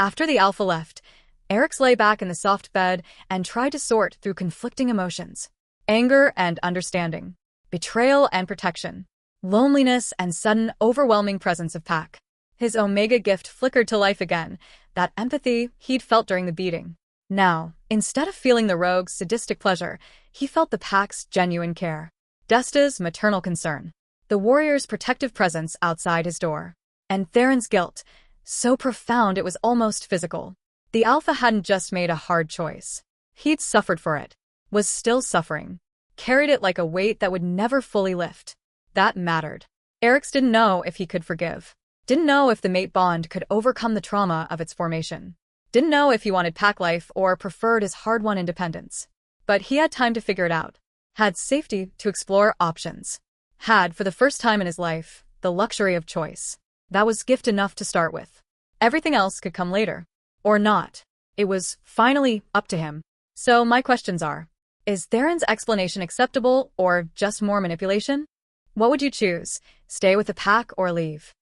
After the alpha left, Eric's lay back in the soft bed and tried to sort through conflicting emotions. Anger and understanding. Betrayal and protection. Loneliness and sudden, overwhelming presence of Pack. His Omega gift flickered to life again, that empathy he'd felt during the beating. Now, instead of feeling the rogue's sadistic pleasure, he felt the Pack's genuine care. Desta's maternal concern. The warrior's protective presence outside his door. And Theron's guilt, so profound it was almost physical. The alpha hadn't just made a hard choice. He'd suffered for it. Was still suffering. Carried it like a weight that would never fully lift. That mattered. Eric's didn't know if he could forgive. Didn't know if the mate bond could overcome the trauma of its formation. Didn't know if he wanted Pack life or preferred his hard-won independence. But he had time to figure it out. Had safety to explore options. Had, for the first time in his life, the luxury of choice. That was gift enough to start with. Everything else could come later. Or not. It was finally up to him. So my questions are, is Theron's explanation acceptable or just more manipulation? What would you choose? Stay with the Pack or leave?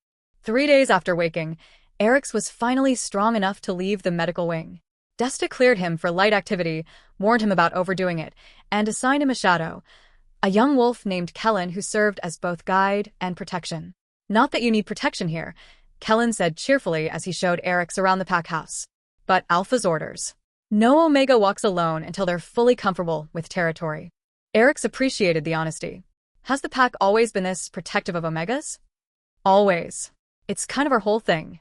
3 days after waking, Eric's was finally strong enough to leave the medical wing. Desta cleared him for light activity, warned him about overdoing it, and assigned him a shadow, a young wolf named Kellen who served as both guide and protection. Not that you need protection here, Kellen said cheerfully as he showed Eric's around the Pack house. But Alpha's orders. No Omega walks alone until they're fully comfortable with territory. Eric's appreciated the honesty. Has the Pack always been this protective of Omegas? Always. It's kind of our whole thing.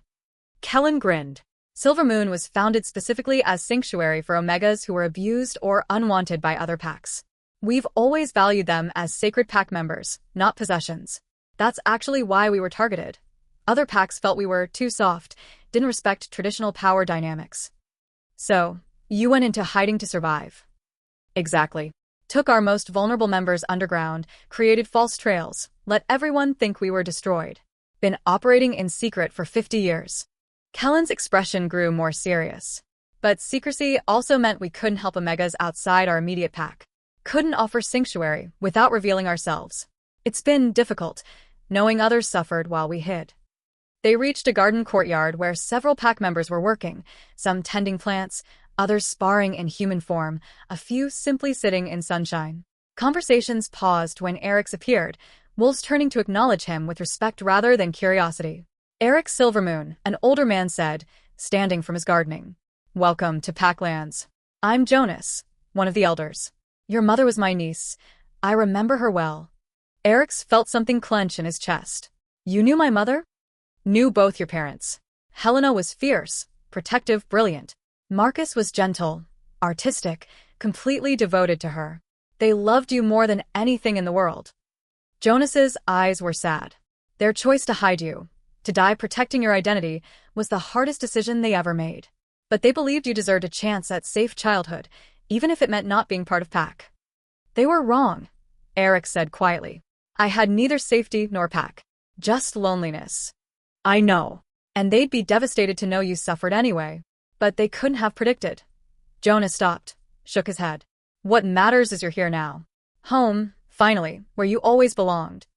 Kellen grinned. Silver Moon was founded specifically as sanctuary for Omegas who were abused or unwanted by other Packs. We've always valued them as sacred Pack members, not possessions. That's actually why we were targeted. Other Packs felt we were too soft, didn't respect traditional power dynamics. So, you went into hiding to survive. Exactly. Took our most vulnerable members underground, created false trails, let everyone think we were destroyed. Been operating in secret for 50 years. Kellen's expression grew more serious. But secrecy also meant we couldn't help Omegas outside our immediate pack. Couldn't offer sanctuary without revealing ourselves. It's been difficult, knowing others suffered while we hid. They reached a garden courtyard where several pack members were working, some tending plants, others sparring in human form, a few simply sitting in sunshine. Conversations paused when Eric's appeared, wolves turning to acknowledge him with respect rather than curiosity. Eric Silvermoon, an older man, said, standing from his gardening, "Welcome to Packlands. I'm Jonas, one of the elders. Your mother was my niece. I remember her well." Eric's felt something clench in his chest. "You knew my mother?" "Knew both your parents. Helena was fierce, protective, brilliant. Marcus was gentle, artistic, completely devoted to her. They loved you more than anything in the world." Jonas's eyes were sad. Their choice to hide you, to die protecting your identity, was the hardest decision they ever made. But they believed you deserved a chance at safe childhood, even if it meant not being part of Pack. "They were wrong," Eric said quietly. "I had neither safety nor Pack. Just loneliness." "I know. And they'd be devastated to know you suffered anyway. But they couldn't have predicted." Jonas stopped, shook his head. "What matters is you're here now. Home, finally, where you always belonged."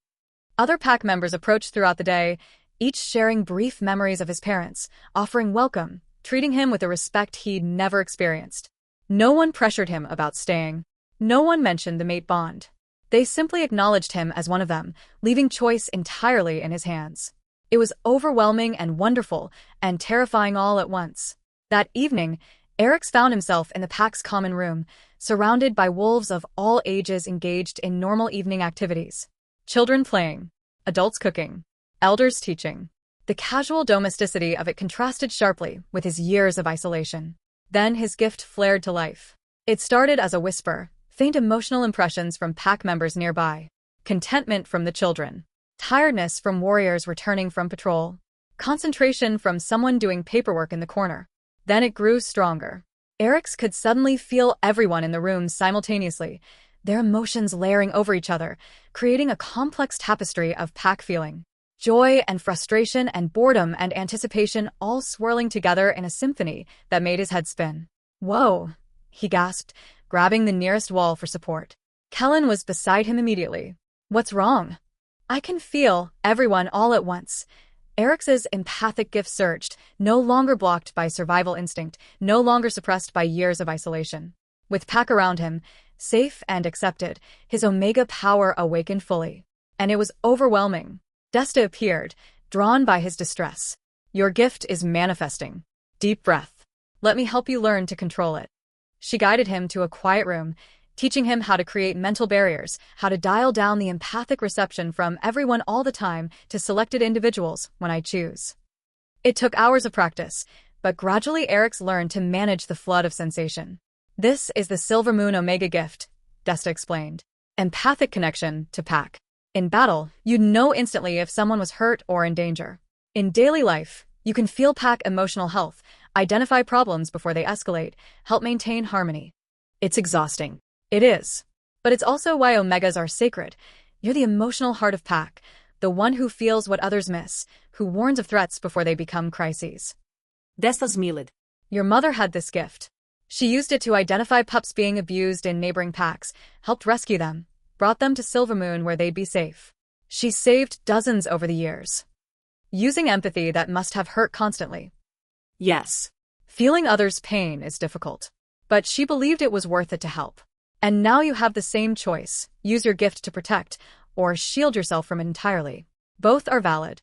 Other Pack members approached throughout the day, each sharing brief memories of his parents, offering welcome, treating him with a respect he'd never experienced. No one pressured him about staying. No one mentioned the mate bond. They simply acknowledged him as one of them, leaving choice entirely in his hands. It was overwhelming and wonderful, and terrifying all at once. That evening, Eric's found himself in the Pack's common room, surrounded by wolves of all ages engaged in normal evening activities. Children playing, adults cooking, elders teaching. The casual domesticity of it contrasted sharply with his years of isolation. Then his gift flared to life. It started as a whisper, faint emotional impressions from Pack members nearby, contentment from the children, tiredness from warriors returning from patrol, concentration from someone doing paperwork in the corner. Then it grew stronger. Eric's could suddenly feel everyone in the room simultaneously, their emotions layering over each other, creating a complex tapestry of Pack feeling. Joy and frustration and boredom and anticipation all swirling together in a symphony that made his head spin. "Whoa," he gasped, grabbing the nearest wall for support. Kellen was beside him immediately. "What's wrong?" "I can feel everyone all at once." Eric's empathic gift surged, no longer blocked by survival instinct, no longer suppressed by years of isolation. With Pack around him, safe and accepted, his Omega power awakened fully. And it was overwhelming. Desta appeared, drawn by his distress. "Your gift is manifesting. Deep breath. Let me help you learn to control it." She guided him to a quiet room, teaching him how to create mental barriers, how to dial down the empathic reception from everyone all the time to selected individuals when I choose. It took hours of practice, but gradually Eric's learned to manage the flood of sensation. "This is the Silver Moon Omega gift," Desta explained. "Empathic connection to Pack. In battle, you'd know instantly if someone was hurt or in danger. In daily life, you can feel Pack emotional health, identify problems before they escalate, help maintain harmony." It's exhausting. It is. But it's also why Omegas are sacred. You're the emotional heart of Pack, the one who feels what others miss, who warns of threats before they become crises. Desta smiled. Your mother had this gift. She used it to identify pups being abused in neighboring packs, helped rescue them, brought them to Silvermoon where they'd be safe. She saved dozens over the years. Using empathy that must have hurt constantly. Yes. Feeling others' pain is difficult. But she believed it was worth it to help. And now you have the same choice. Use your gift to protect, or shield yourself from it entirely. Both are valid.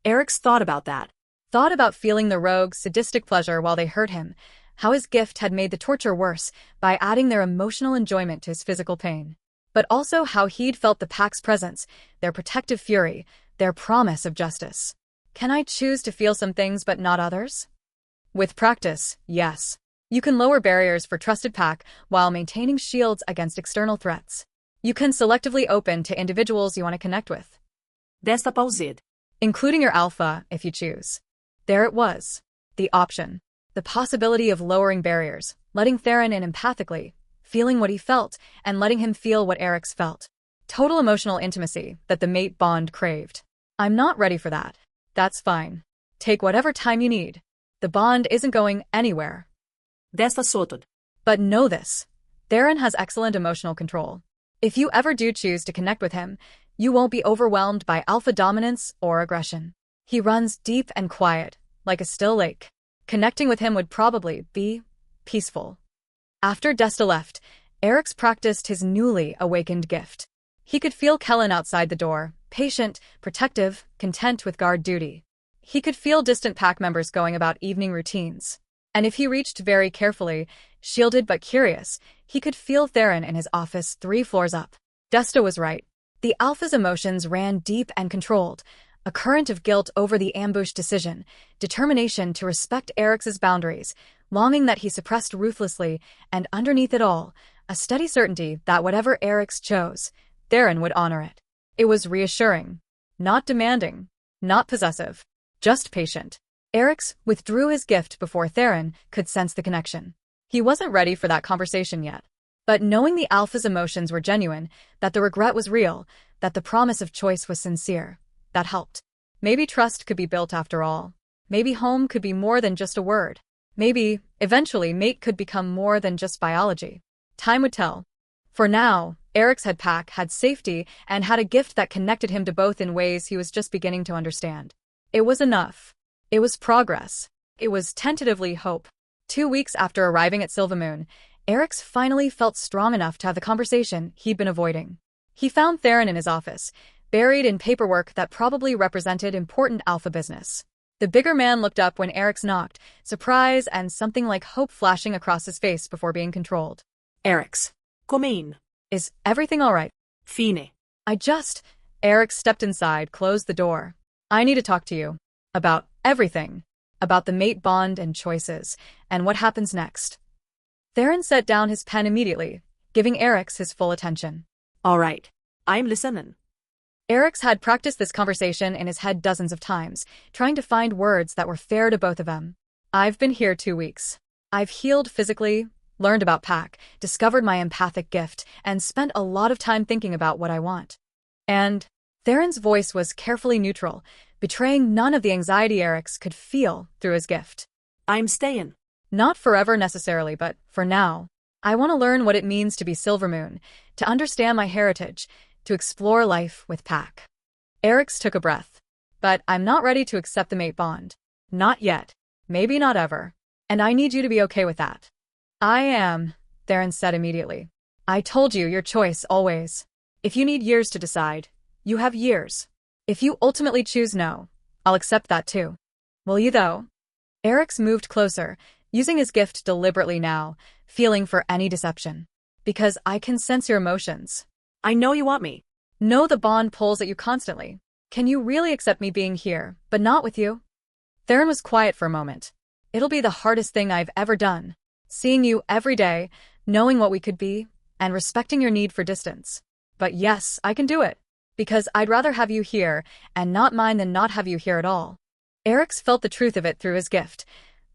Eric's thought about that. Thought about feeling the rogue's sadistic pleasure while they hurt him, how his gift had made the torture worse by adding their emotional enjoyment to his physical pain. But also how he'd felt the Pack's presence, their protective fury, their promise of justice. Can I choose to feel some things but not others? With practice, yes. You can lower barriers for trusted Pack while maintaining shields against external threats. You can selectively open to individuals you want to connect with. Desta paused. Including your alpha, if you choose. There it was. The option. The possibility of lowering barriers, letting Theron in empathically, feeling what he felt, and letting him feel what Eric's felt. Total emotional intimacy that the mate bond craved. I'm not ready for that. That's fine. Take whatever time you need. The bond isn't going anywhere. desta sotod. But know this, Theron has excellent emotional control. If you ever do choose to connect with him, you won't be overwhelmed by alpha dominance or aggression. He runs deep and quiet, like a still lake. Connecting with him would probably be peaceful. After Desta left, Eric's practiced his newly awakened gift. He could feel Kellen outside the door, patient, protective, content with guard duty. He could feel distant pack members going about evening routines. And if he reached very carefully, shielded but curious, he could feel Theron in his office 3 floors up. Desta was right. The Alpha's emotions ran deep and controlled, a current of guilt over the ambush decision, determination to respect Eric's boundaries, longing that he suppressed ruthlessly, and underneath it all, a steady certainty that whatever Eric's chose, Theron would honor it. It was reassuring. Not demanding. Not possessive. Just patient. Eric's withdrew his gift before Theron could sense the connection. He wasn't ready for that conversation yet. But knowing the Alpha's emotions were genuine, that the regret was real, that the promise of choice was sincere, that helped. Maybe trust could be built after all. Maybe home could be more than just a word. Maybe, eventually, mate could become more than just biology. Time would tell. For now, Eric's pack had safety and had a gift that connected him to both in ways he was just beginning to understand. It was enough. It was progress. It was tentatively hope. 2 weeks after arriving at Silvermoon, Eric's finally felt strong enough to have the conversation he'd been avoiding. He found Theron in his office, buried in paperwork that probably represented important Alpha business. The bigger man looked up when Eric's knocked, surprise and something like hope flashing across his face before being controlled. Eric's. Come in. Is everything all right? Fine. Eric stepped inside, closed the door. I need to talk to you. About everything. About the mate bond and choices, and what happens next. Theron set down his pen immediately, giving Eric's his full attention. All right. I'm listening. Eric's had practiced this conversation in his head dozens of times, trying to find words that were fair to both of them. I've been here 2 weeks. I've healed physically, learned about Pac, discovered my empathic gift, and spent a lot of time thinking about what I want. And Theron's voice was carefully neutral, betraying none of the anxiety Eric's could feel through his gift. I'm staying. Not forever necessarily, but for now. I want to learn what it means to be Silvermoon, to understand my heritage, to explore life with Pac. Eric's took a breath. But I'm not ready to accept the mate bond. Not yet. Maybe not ever. And I need you to be okay with that. I am, Theron said immediately. I told you your choice always. If you need years to decide, you have years. If you ultimately choose no, I'll accept that too. Will you though? Eric's moved closer, using his gift deliberately now, feeling for any deception. Because I can sense your emotions. I know you want me. Know the bond pulls at you constantly. Can you really accept me being here, but not with you? Theron was quiet for a moment. It'll be the hardest thing I've ever done. Seeing you every day, knowing what we could be, and respecting your need for distance. But yes, I can do it. Because I'd rather have you here, and not mine than not have you here at all. Eric's felt the truth of it through his gift.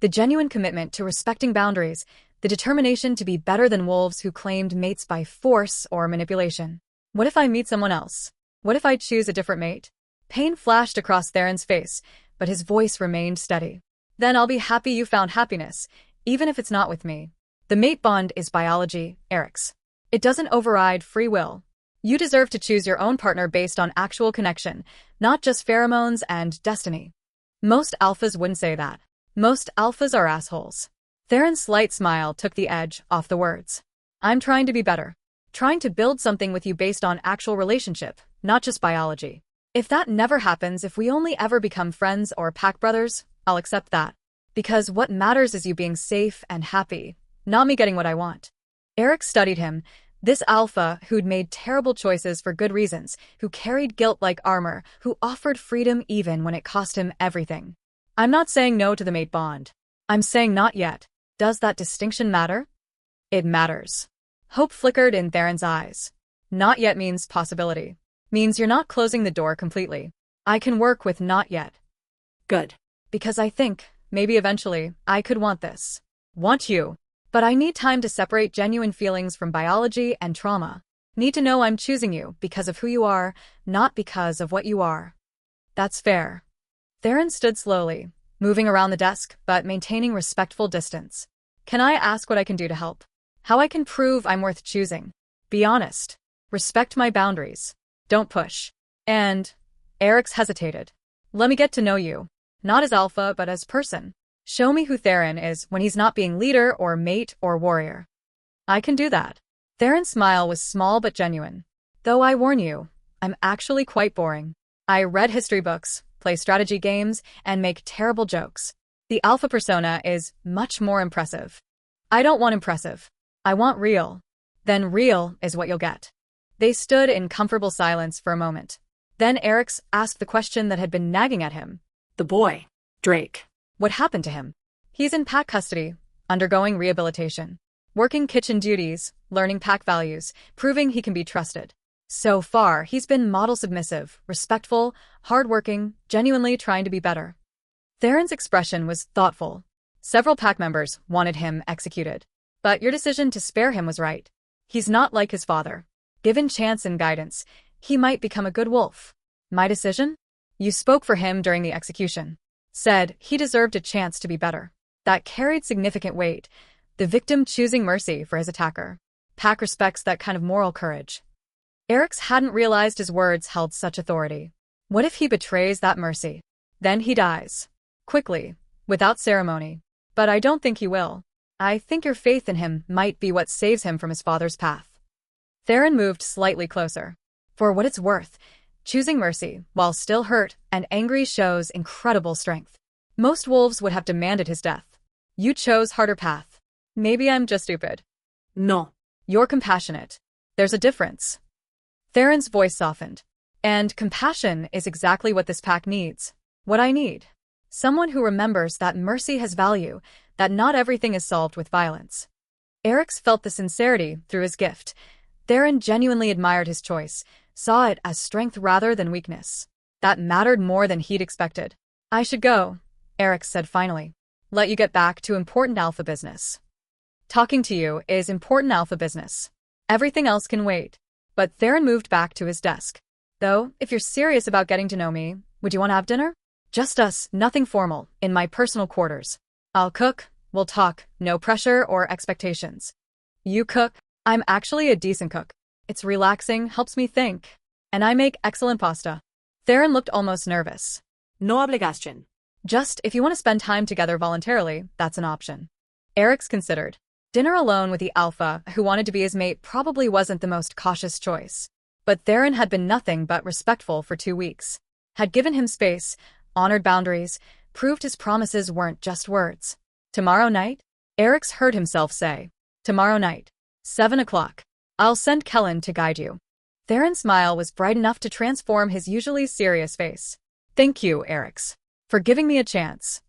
The genuine commitment to respecting boundaries, the determination to be better than wolves who claimed mates by force or manipulation. What if I meet someone else? What if I choose a different mate? Pain flashed across Theron's face, but his voice remained steady. Then I'll be happy you found happiness, even if it's not with me. The mate bond is biology, Eric's. It doesn't override free will. You deserve to choose your own partner based on actual connection, not just pheromones and destiny. Most alphas wouldn't say that. Most alphas are assholes. Theron's slight smile took the edge off the words. I'm trying to be better. Trying to build something with you based on actual relationship, not just biology. If that never happens, if we only ever become friends or pack brothers, I'll accept that. Because what matters is you being safe and happy, not me getting what I want. Eric studied him, this alpha who'd made terrible choices for good reasons, who carried guilt like armor, who offered freedom even when it cost him everything. I'm not saying no to the mate bond. I'm saying not yet. Does that distinction matter? It matters. Hope flickered in Theron's eyes. Not yet means possibility. Means you're not closing the door completely. I can work with not yet. Good. Because I think, maybe eventually, I could want this. Want you. But I need time to separate genuine feelings from biology and trauma. Need to know I'm choosing you because of who you are, not because of what you are. That's fair. Theron stood slowly, moving around the desk but maintaining respectful distance. Can I ask what I can do to help? How I can prove I'm worth choosing? Be honest. Respect my boundaries. Don't push. And Eric's hesitated. Let me get to know you. Not as alpha, but as person. Show me who Theron is when he's not being leader or mate or warrior. I can do that. Theron's smile was small but genuine. Though I warn you, I'm actually quite boring. I read history books, play strategy games, and make terrible jokes. The alpha persona is much more impressive. I don't want impressive. I want real. Then real is what you'll get. They stood in comfortable silence for a moment. Then Eric's asked the question that had been nagging at him. The boy, Drake. What happened to him? He's in pack custody, undergoing rehabilitation, working kitchen duties, learning pack values, proving he can be trusted. So far, he's been model submissive, respectful, hardworking, genuinely trying to be better. Theron's expression was thoughtful. Several pack members wanted him executed. But your decision to spare him was right. He's not like his father. Given chance and guidance, he might become a good wolf. My decision? You spoke for him during the execution. Said he deserved a chance to be better. That carried significant weight, the victim choosing mercy for his attacker. Pack respects that kind of moral courage. Eric's hadn't realized his words held such authority. What if he betrays that mercy? Then he dies. Quickly, without ceremony. But I don't think he will. I think your faith in him might be what saves him from his father's path. Theron moved slightly closer. For what it's worth, choosing mercy, while still hurt and angry, shows incredible strength. Most wolves would have demanded his death. You chose harder path. Maybe I'm just stupid. No. You're compassionate. There's a difference. Theron's voice softened. And compassion is exactly what this pack needs. What I need. Someone who remembers that mercy has value, that not everything is solved with violence. Eric's felt the sincerity through his gift. Theron genuinely admired his choice, saw it as strength rather than weakness. That mattered more than he'd expected. I should go, Eric said finally. Let you get back to important alpha business. Talking to you is important alpha business. Everything else can wait. But Theron moved back to his desk. Though, if you're serious about getting to know me, would you want to have dinner? Just us, nothing formal, in my personal quarters. I'll cook, we'll talk, no pressure or expectations. You cook? I'm actually a decent cook. It's relaxing, helps me think. And I make excellent pasta. Theron looked almost nervous. No obligación. Just if you want to spend time together voluntarily, that's an option. Eric's considered. Dinner alone with the alpha, who wanted to be his mate, probably wasn't the most cautious choice. But Theron had been nothing but respectful for 2 weeks. Had given him space, honored boundaries, proved his promises weren't just words. Tomorrow night? Eric's heard himself say. Tomorrow night. 7 o'clock. I'll send Kellen to guide you. Theron's smile was bright enough to transform his usually serious face. Thank you, Eric's, for giving me a chance.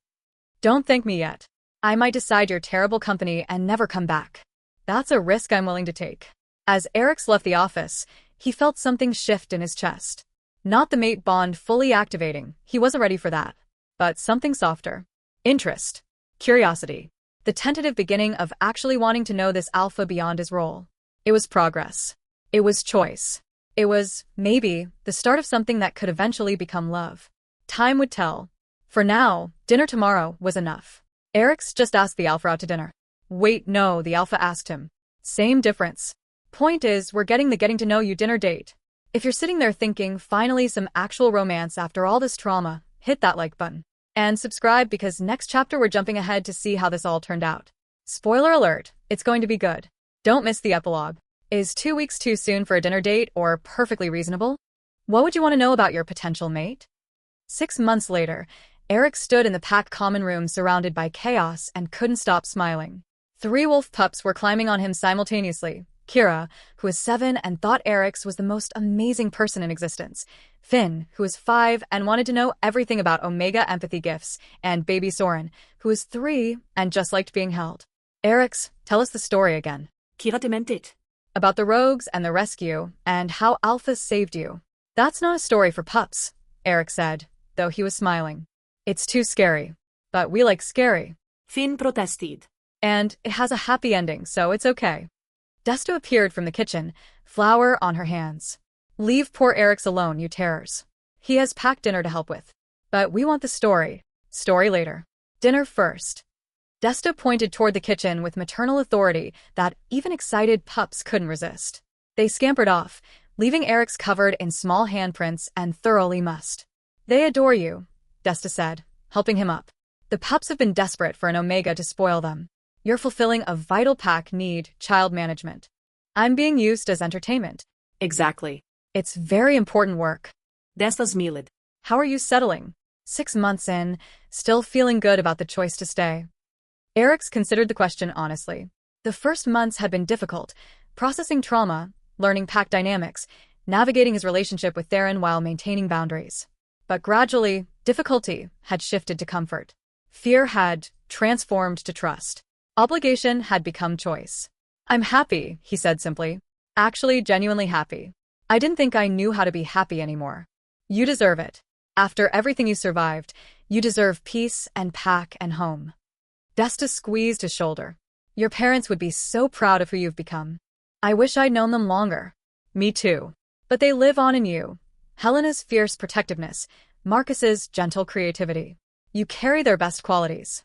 Don't thank me yet. I might decide you're terrible company and never come back. That's a risk I'm willing to take. As Eric's left the office, he felt something shift in his chest. Not the mate bond fully activating, he wasn't ready for that. But something softer. Interest. Curiosity. The tentative beginning of actually wanting to know this alpha beyond his role. It was progress. It was choice. It was, maybe, the start of something that could eventually become love. Time would tell. For now, dinner tomorrow was enough. Eric's just asked the alpha out to dinner. Wait, no, the alpha asked him. Same difference. Point is, we're getting the getting to know you dinner date. If you're sitting there thinking, finally some actual romance after all this trauma, hit that like button. And subscribe because next chapter we're jumping ahead to see how this all turned out. Spoiler alert, it's going to be good. Don't miss the epilogue. Is 2 weeks too soon for a dinner date or perfectly reasonable? What would you want to know about your potential mate? 6 months later, Eric stood in the pack common room surrounded by chaos and couldn't stop smiling. 3 wolf pups were climbing on him simultaneously. Kira, who was 7 and thought Eric's was the most amazing person in existence. Finn, who was 5 and wanted to know everything about Omega empathy gifts. And baby Soren, who was 3 and just liked being held. Eric's, tell us the story again. Kira te mentit. About the rogues and the rescue, and how Alpha saved you. That's not a story for pups, Eric said, though he was smiling. It's too scary. But we like scary. Finn protested. And it has a happy ending, so it's okay. Desto appeared from the kitchen, flour on her hands. Leave poor Eric's alone, you terrors. He has packed dinner to help with. But we want the story. Story later. Dinner first. Desta pointed toward the kitchen with maternal authority that even excited pups couldn't resist. They scampered off, leaving Eric's covered in small handprints and thoroughly mussed. "They adore you," Desta said, helping him up. "The pups have been desperate for an Omega to spoil them. You're fulfilling a vital pack need, child management. I'm being used as entertainment." Exactly. "It's very important work." Desta's smiled. "How are you settling? 6 months in, still feeling good about the choice to stay?" Eric's considered the question honestly. The first months had been difficult, processing trauma, learning pack dynamics, navigating his relationship with Theron while maintaining boundaries. But gradually, difficulty had shifted to comfort. Fear had transformed to trust. Obligation had become choice. "I'm happy," he said simply. "Actually, genuinely happy. I didn't think I knew how to be happy anymore. You deserve it. After everything you survived, you deserve peace and pack and home." Desta squeezed his shoulder. "Your parents would be so proud of who you've become. I wish I'd known them longer." "Me too. But they live on in you. Helena's fierce protectiveness, Marcus's gentle creativity. You carry their best qualities."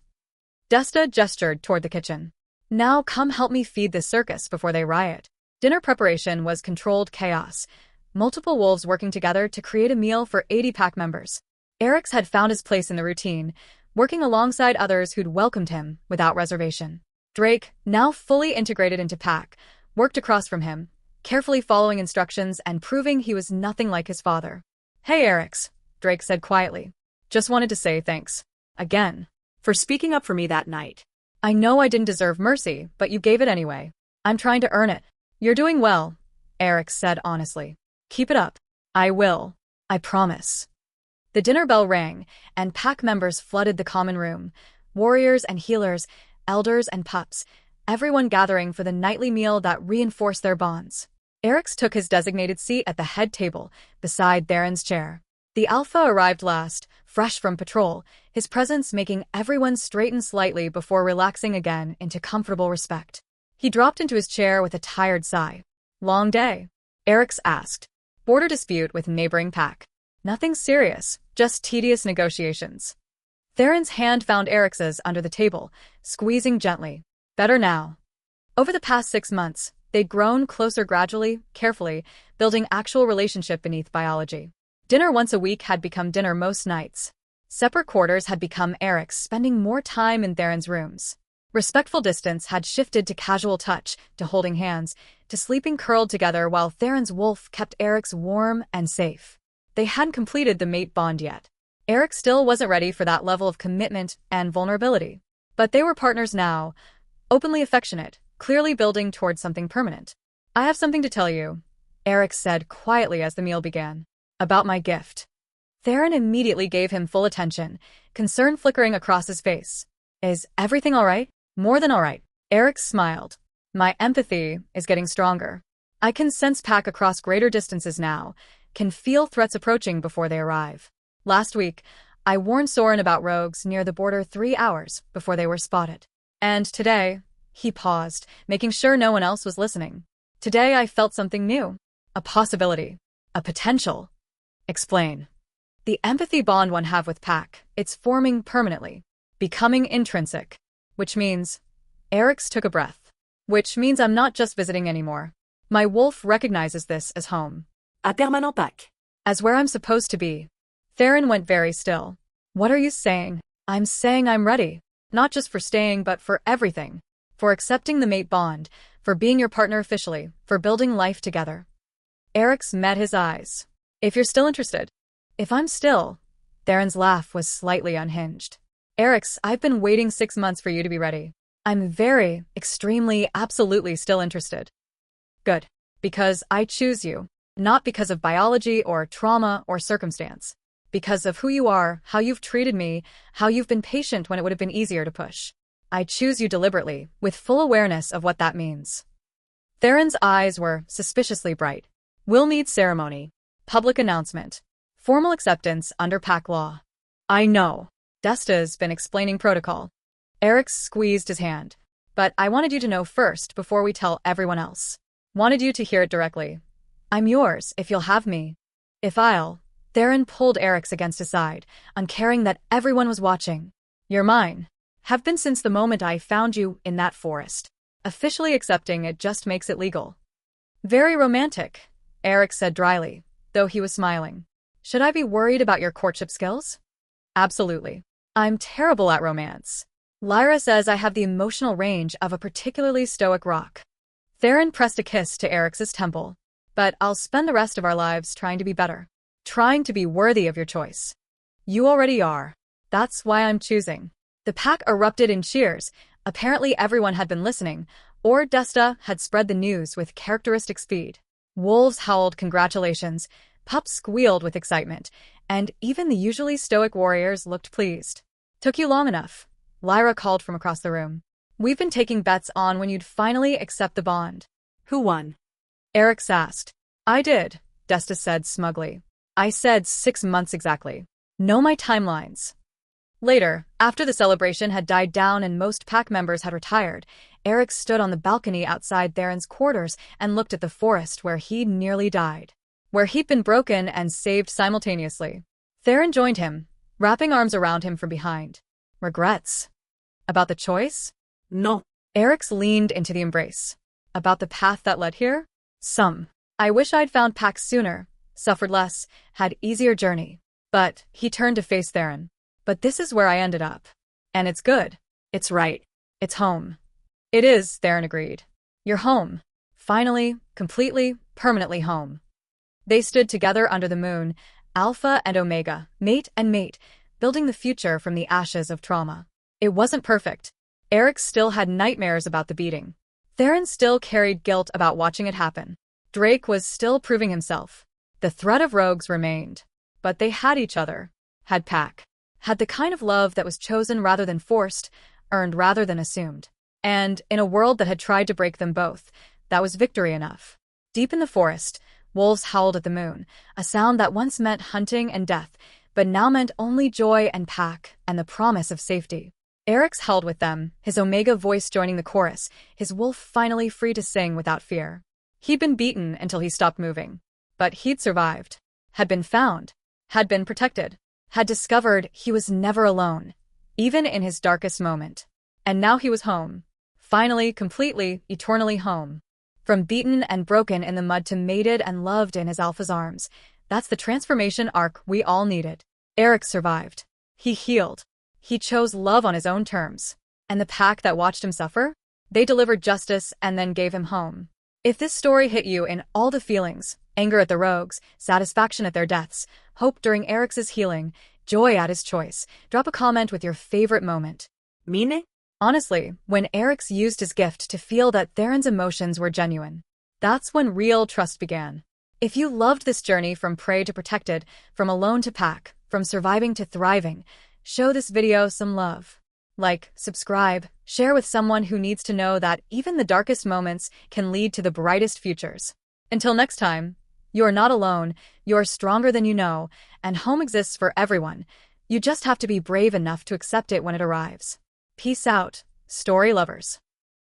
Desta gestured toward the kitchen. "Now come help me feed this circus before they riot." Dinner preparation was controlled chaos, multiple wolves working together to create a meal for 80 pack members. Eric's had found his place in the routine, working alongside others who'd welcomed him without reservation. Drake, now fully integrated into pack, worked across from him, carefully following instructions and proving he was nothing like his father. "Hey, Eric's," Drake said quietly. "Just wanted to say thanks. Again. For speaking up for me that night. I know I didn't deserve mercy, but you gave it anyway. I'm trying to earn it." "You're doing well," Eric said honestly. "Keep it up." "I will. I promise." The dinner bell rang, and pack members flooded the common room. Warriors and healers, elders and pups, everyone gathering for the nightly meal that reinforced their bonds. Eric's took his designated seat at the head table, beside Theron's chair. The Alpha arrived last, fresh from patrol, his presence making everyone straighten slightly before relaxing again into comfortable respect. He dropped into his chair with a tired sigh. "Long day?" Eric's asked. "Border dispute with neighboring pack. Nothing serious, just tedious negotiations." Theron's hand found Eric's under the table, squeezing gently. "Better now." Over the past 6 months, they'd grown closer gradually, carefully, building actual relationship beneath biology. Dinner once a week had become dinner most nights. Separate quarters had become Eric's, spending more time in Theron's rooms. Respectful distance had shifted to casual touch, to holding hands, to sleeping curled together while Theron's wolf kept Eric's warm and safe. They hadn't completed the mate bond yet. Eric still wasn't ready for that level of commitment and vulnerability. But they were partners now, openly affectionate, clearly building towards something permanent. "I have something to tell you," Eric said quietly as the meal began. "About my gift." Theron immediately gave him full attention, concern flickering across his face. "Is everything all right?" "More than all right." Eric smiled. "My empathy is getting stronger. I can sense pack across greater distances now, can feel threats approaching before they arrive. Last week, I warned Soren about rogues near the border 3 hours before they were spotted. And today," he paused, making sure no one else was listening. "Today I felt something new. A possibility. A potential." "Explain." "The empathy bond one have with pack, it's forming permanently. Becoming intrinsic. Which means..." Eric's took a breath. "Which means I'm not just visiting anymore. My wolf recognizes this as home. A permanent pack. As where I'm supposed to be." Theron went very still. "What are you saying?" "I'm saying I'm ready. Not just for staying, but for everything. For accepting the mate bond, for being your partner officially, for building life together." Eric's met his eyes. "If you're still interested." "If I'm still..." Theron's laugh was slightly unhinged. "Eric's, I've been waiting 6 months for you to be ready. I'm very, extremely, absolutely still interested." "Good. Because I choose you. Not because of biology or trauma or circumstance. Because of who you are, how you've treated me, how you've been patient when it would have been easier to push. I choose you deliberately, with full awareness of what that means." Theron's eyes were suspiciously bright. "Will meet ceremony. Public announcement. Formal acceptance under pack law." "I know." Desta's been explaining protocol. Eric squeezed his hand. "But I wanted you to know first before we tell everyone else. Wanted you to hear it directly. I'm yours if you'll have me." "If I'll..." Theron pulled Eric's against his side, uncaring that everyone was watching. "You're mine." Have been since the moment I found you in that forest. Officially accepting it just makes it legal. Very romantic, Eric said dryly, though he was smiling. Should I be worried about your courtship skills? Absolutely. I'm terrible at romance. Lyra says I have the emotional range of a particularly stoic rock. Theron pressed a kiss to Eric's temple. But I'll spend the rest of our lives trying to be better. Trying to be worthy of your choice. You already are. That's why I'm choosing. The pack erupted in cheers. Apparently everyone had been listening, or Desta had spread the news with characteristic speed. Wolves howled congratulations, pups squealed with excitement, and even the usually stoic warriors looked pleased. Took you long enough, Lyra called from across the room. We've been taking bets on when you'd finally accept the bond. Who won? Eric asked. I did, Desta said smugly. I said 6 months exactly. Know my timelines. Later, after the celebration had died down and most pack members had retired, Eric stood on the balcony outside Theron's quarters and looked at the forest where he'd nearly died. Where he'd been broken and saved simultaneously. Theron joined him, wrapping arms around him from behind. Regrets? About the choice? No. Eric leaned into the embrace. About the path that led here? Some. I wish I'd found Pax sooner, suffered less, had easier journey. But he turned to face Theron. But this is where I ended up. And it's good. It's right. It's home. It is, Theron agreed. You're home. Finally, completely, permanently home. They stood together under the moon, Alpha and Omega, mate and mate, building the future from the ashes of trauma. It wasn't perfect. Eric still had nightmares about the beating. Theron still carried guilt about watching it happen. Drake was still proving himself. The threat of rogues remained. But they had each other. Had Pack. Had the kind of love that was chosen rather than forced, earned rather than assumed. And, in a world that had tried to break them both, that was victory enough. Deep in the forest, wolves howled at the moon, a sound that once meant hunting and death, but now meant only joy and Pack and the promise of safety. Eric's held with them, his Omega voice joining the chorus, his wolf finally free to sing without fear. He'd been beaten until he stopped moving. But he'd survived. Had been found. Had been protected. Had discovered he was never alone, even in his darkest moment. And now he was home. Finally, completely, eternally home. From beaten and broken in the mud to mated and loved in his Alpha's arms. That's the transformation arc we all needed. Eric survived. He healed. He chose love on his own terms. And the pack that watched him suffer? They delivered justice and then gave him home. If this story hit you in all the feelings, anger at the rogues, satisfaction at their deaths, hope during Eric's healing, joy at his choice, drop a comment with your favorite moment. Mine? Honestly, when Eric's used his gift to feel that Theron's emotions were genuine, that's when real trust began. If you loved this journey from prey to protected, from alone to pack, from surviving to thriving, show this video some love. Like, subscribe, share with someone who needs to know that even the darkest moments can lead to the brightest futures. Until next time, you're not alone, you're stronger than you know, and home exists for everyone. You just have to be brave enough to accept it when it arrives. Peace out, story lovers.